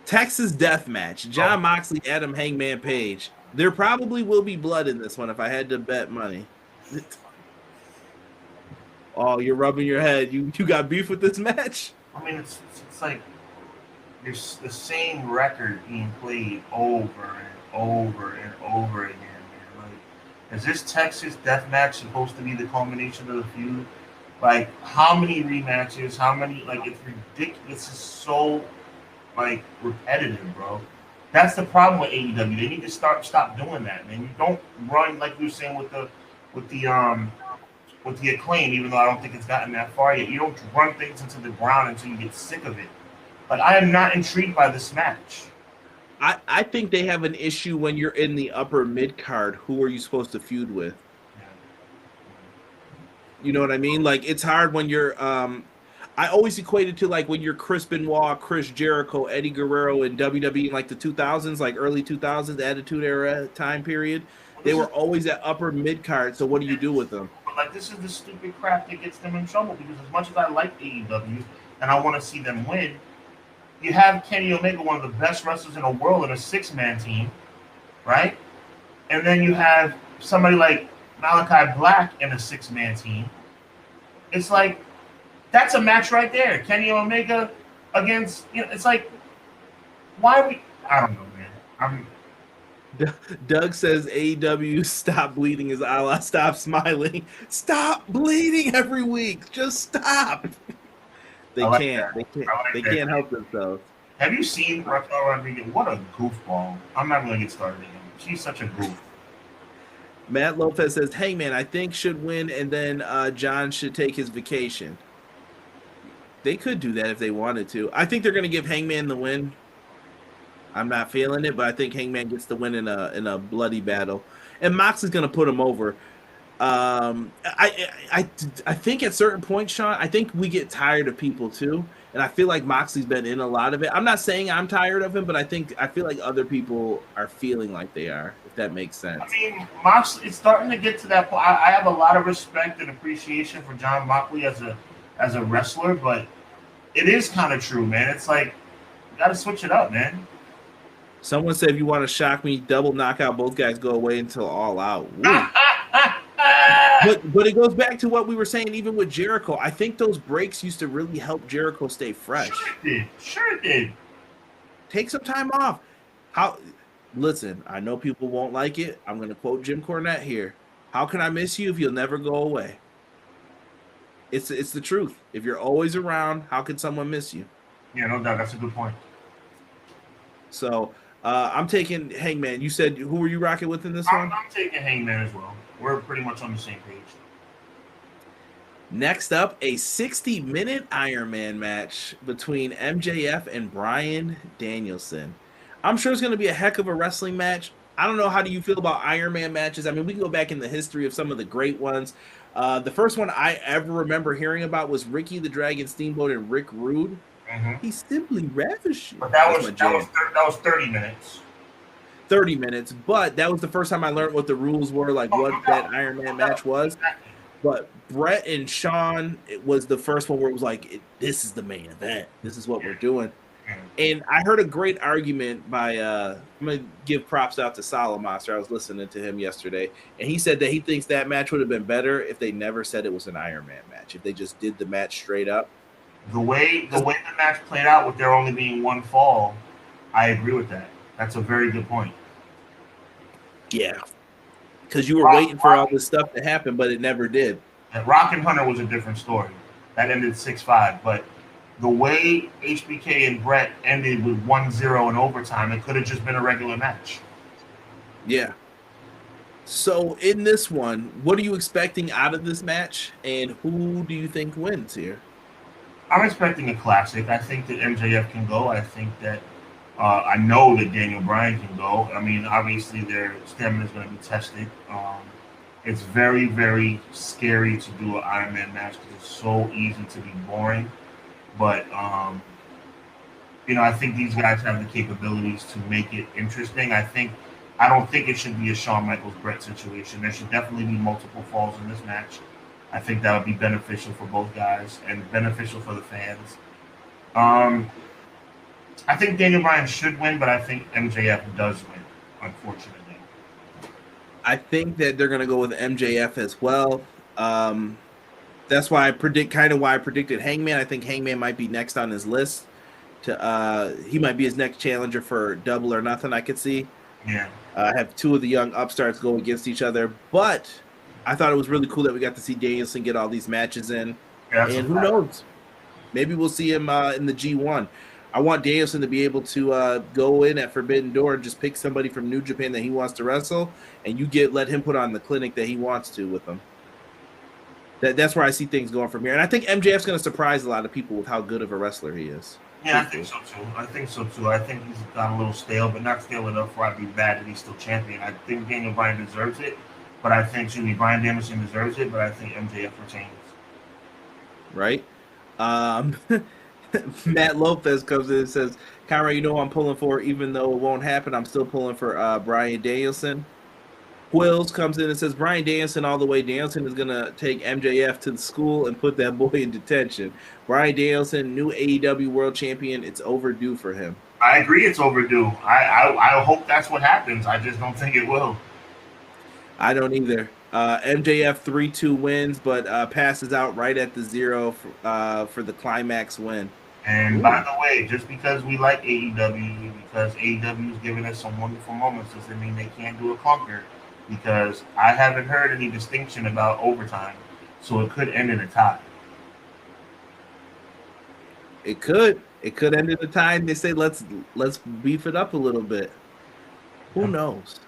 Texas Death Match. John Moxley, Adam Hangman Page. There probably will be blood in this one if I had to bet money. Oh, you're rubbing your head. You got beef with this match? I mean, it's like there's the same record being played over and over and over again. Man. Like, is this Texas Death Match supposed to be the culmination of the feud? Like, how many rematches? How many? Like, it's ridiculous. It's so like repetitive, bro. That's the problem with AEW. They need to stop doing that, man. You don't run like we were saying with the Acclaim, even though I don't think it's gotten that far yet. You don't run things into the ground until you get sick of it. But I am not intrigued by this match. I think they have an issue when you're in the upper mid card. Who are you supposed to feud with? Yeah. You know what I mean? Like, it's hard when you're I always equate it to like when you're Chris Benoit, Chris Jericho, Eddie Guerrero in WWE in like the 2000s, like early 2000s, Attitude Era time period. They were always at upper mid card. So what do you do with them? Like, this is the stupid crap that gets them in trouble, because as much as I like AEW and I want to see them win, you have Kenny Omega, one of the best wrestlers in the world, in a 6-man team, right? And then you have somebody like Malachi Black in a 6-man team. It's like, that's a match right there. Kenny Omega against, it's like, why are we, I don't know, man. Doug says AEW stop bleeding is a la stop smiling. Stop bleeding every week. Just stop. They can't help themselves. Have you seen Raquel Rodriguez? What a goofball. I'm not going to get started again. She's such a goof. Matt Lopez says, Hangman, I think should win, and then John should take his vacation. They could do that if they wanted to. I think they're going to give Hangman the win. I'm not feeling it, but I think Hangman gets the win in a bloody battle. And Mox is going to put him over. I think at certain points, Sean, I think we get tired of people too, and I feel like Moxley's been in a lot of it. I'm not saying I'm tired of him, but I feel like other people are feeling like they are, if that makes sense. I mean, Moxley, it's starting to get to that point. I have a lot of respect and appreciation for John Moxley as a wrestler, but it is kind of true, man. It's like you got to switch it up, man. Someone said, if you want to shock me, double knockout, both guys go away until All Out. But it goes back to what we were saying, even with Jericho. I think those breaks used to really help Jericho stay fresh. Sure it did. Take some time off. Listen, I know people won't like it. I'm going to quote Jim Cornette here. How can I miss you if you'll never go away? It's the truth. If you're always around, how can someone miss you? Yeah, no doubt. That's a good point. So I'm taking Hangman. You said, who were you rocking with in this one? I'm taking Hangman as well. We're pretty much on the same page. Next up, a 60-minute Iron Man match between MJF and Bryan Danielson. I'm sure it's going to be a heck of a wrestling match. I don't know, how do you feel about Iron Man matches? I mean, we can go back in the history of some of the great ones. The first one I ever remember hearing about was Ricky the Dragon Steamboat and Rick Rude. Mm-hmm. He simply ravished. But that was 30 minutes. 30 minutes, but that was the first time I learned what the rules were, like what that Iron Man match was. But Brett and Sean, it was the first one where it was like, this is the main event. This is what we're doing. And I heard a great argument by, I'm going to give props out to Solomonster. I was listening to him yesterday, and he said that he thinks that match would have been better if they never said it was an Iron Man match, if they just did the match straight up. The way the match played out with there only being one fall, I agree with that. That's a very good point. Yeah, because you were waiting for all this stuff to happen, but it never did. And Rock and Hunter was a different story. That ended 6-5, but the way HBK and Brett ended with 1-0 in overtime, it could have just been a regular match. Yeah. So in this one, what are you expecting out of this match, and who do you think wins here? I'm expecting a classic. I think that MJF can go. I think that I know that Daniel Bryan can go. I mean, obviously their stamina is going to be tested. It's very, very scary to do an Iron Man match because it's so easy to be boring. But, I think these guys have the capabilities to make it interesting. I don't think it should be a Shawn Michaels Brett situation. There should definitely be multiple falls in this match. I think that would be beneficial for both guys and beneficial for the fans. I think Daniel Bryan should win, but I think MJF does win, unfortunately. I think that they're going to go with MJF as well. That's why I predicted Hangman. I think Hangman might be next on his list. He might be his next challenger for Double or Nothing, I could see. Yeah. Have two of the young upstarts go against each other. But I thought it was really cool that we got to see Danielson get all these matches in. Yeah, and who knows? Maybe we'll see him in the G1. I want Danielson to be able to go in at Forbidden Door and just pick somebody from New Japan that he wants to wrestle, and let him put on the clinic that he wants to with them. That's where I see things going from here. And I think MJF's going to surprise a lot of people with how good of a wrestler he is. Yeah, I think so too. I think he's gotten a little stale, but not stale enough for it to be bad that he's still champion. I think Daniel Bryan deserves it, but I think Bryan Danielson deserves it, but I think MJF retains. Right? Matt Lopez comes in and says, Conrad, I'm pulling for, even though it won't happen, I'm still pulling for Bryan Danielson. Quills comes in and says, Bryan Danielson all the way. Danielson is going to take MJF to the school and put that boy in detention. Bryan Danielson, new AEW world champion. It's overdue for him. I agree it's overdue. I hope that's what happens. I just don't think it will. I don't either. MJF 3-2 wins, but passes out right at the 0 for the climax win. And by the way, just because we like AEW, because AEW is giving us some wonderful moments, doesn't mean they can't do a clunker. Because I haven't heard any distinction about overtime, so it could end in a tie. It could end in a tie. They say let's beef it up a little bit. Who knows?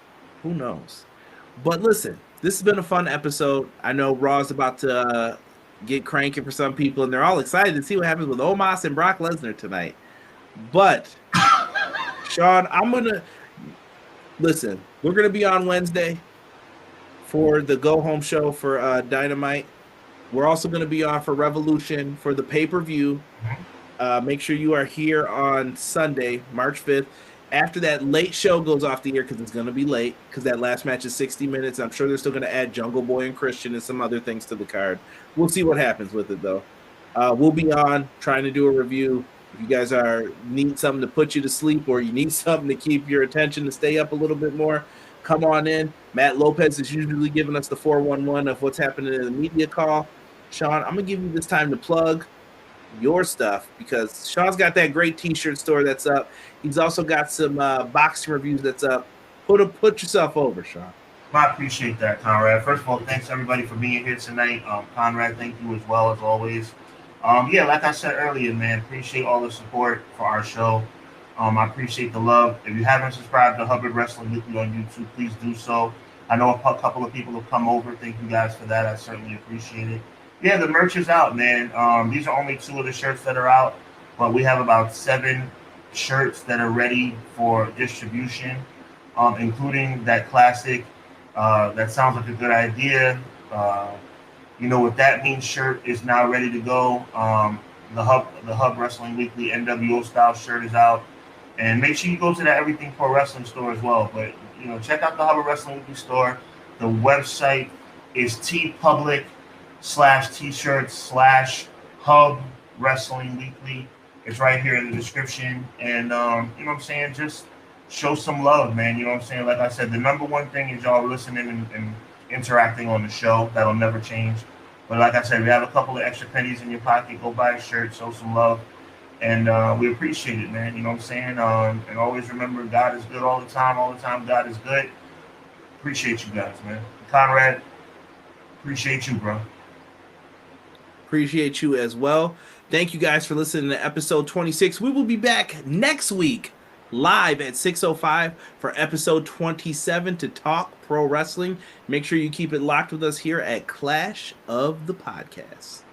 But listen, this has been a fun episode. I know Raw's about to get cranking for some people, and they're all excited to see what happens with Omos and Brock Lesnar tonight. But Sean, we're gonna be on Wednesday for the go-home show for Dynamite. We're also going to be on for Revolution for the pay-per-view. Make sure you are here on Sunday, March 5th. After that late show goes off the air, because it's going to be late, because that last match is 60 minutes. I'm sure they're still going to add Jungle Boy and Christian and some other things to the card. We'll see what happens with it, though. We'll be on trying to do a review. If you guys need something to put you to sleep, or you need something to keep your attention to stay up a little bit more, come on in. Matt Lopez is usually giving us the 411 of what's happening in the media call. Sean, I'm going to give you this time to plug your stuff, because Sean's got that great t-shirt store that's up. He's also got some boxing reviews that's up. Put yourself over, Sean. I appreciate that, Conrad. First of all, thanks everybody for being here tonight. Conrad, thank you as well, as always. Yeah, like I said earlier, man, appreciate all the support for our show. I appreciate the love. If you haven't subscribed to Hubbard Wrestling Weekly on YouTube, please do so. I know a couple of people have come over. Thank you guys for that. I certainly appreciate it. Yeah, the merch is out, man. These are only 2 of the shirts that are out, but we have about 7 shirts that are ready for distribution, including that classic That Sounds Like a Good Idea. You Know What That Means shirt is now ready to go. The Hub Wrestling Weekly NWO style shirt is out. And make sure you go to that Everything Pro Wrestling store as well. But, check out the Hub Wrestling Weekly store. The website is tpublic/t-shirts/Hub Wrestling Weekly. It's right here in the description. And, just show some love, man. Like I said, the number one thing is y'all listening and interacting on the show. That'll never change. But like I said, we have a couple of extra pennies in your pocket. Go buy a shirt, show some love. And we appreciate it, man. And always remember, God is good all the time. All the time, God is good. Appreciate you guys, man. Conrad, appreciate you, bro. Appreciate you as well. Thank you guys for listening to episode 26. We will be back next week live at 6:05 for episode 27 to talk pro wrestling. Make sure you keep it locked with us here at Clash of the Podcast.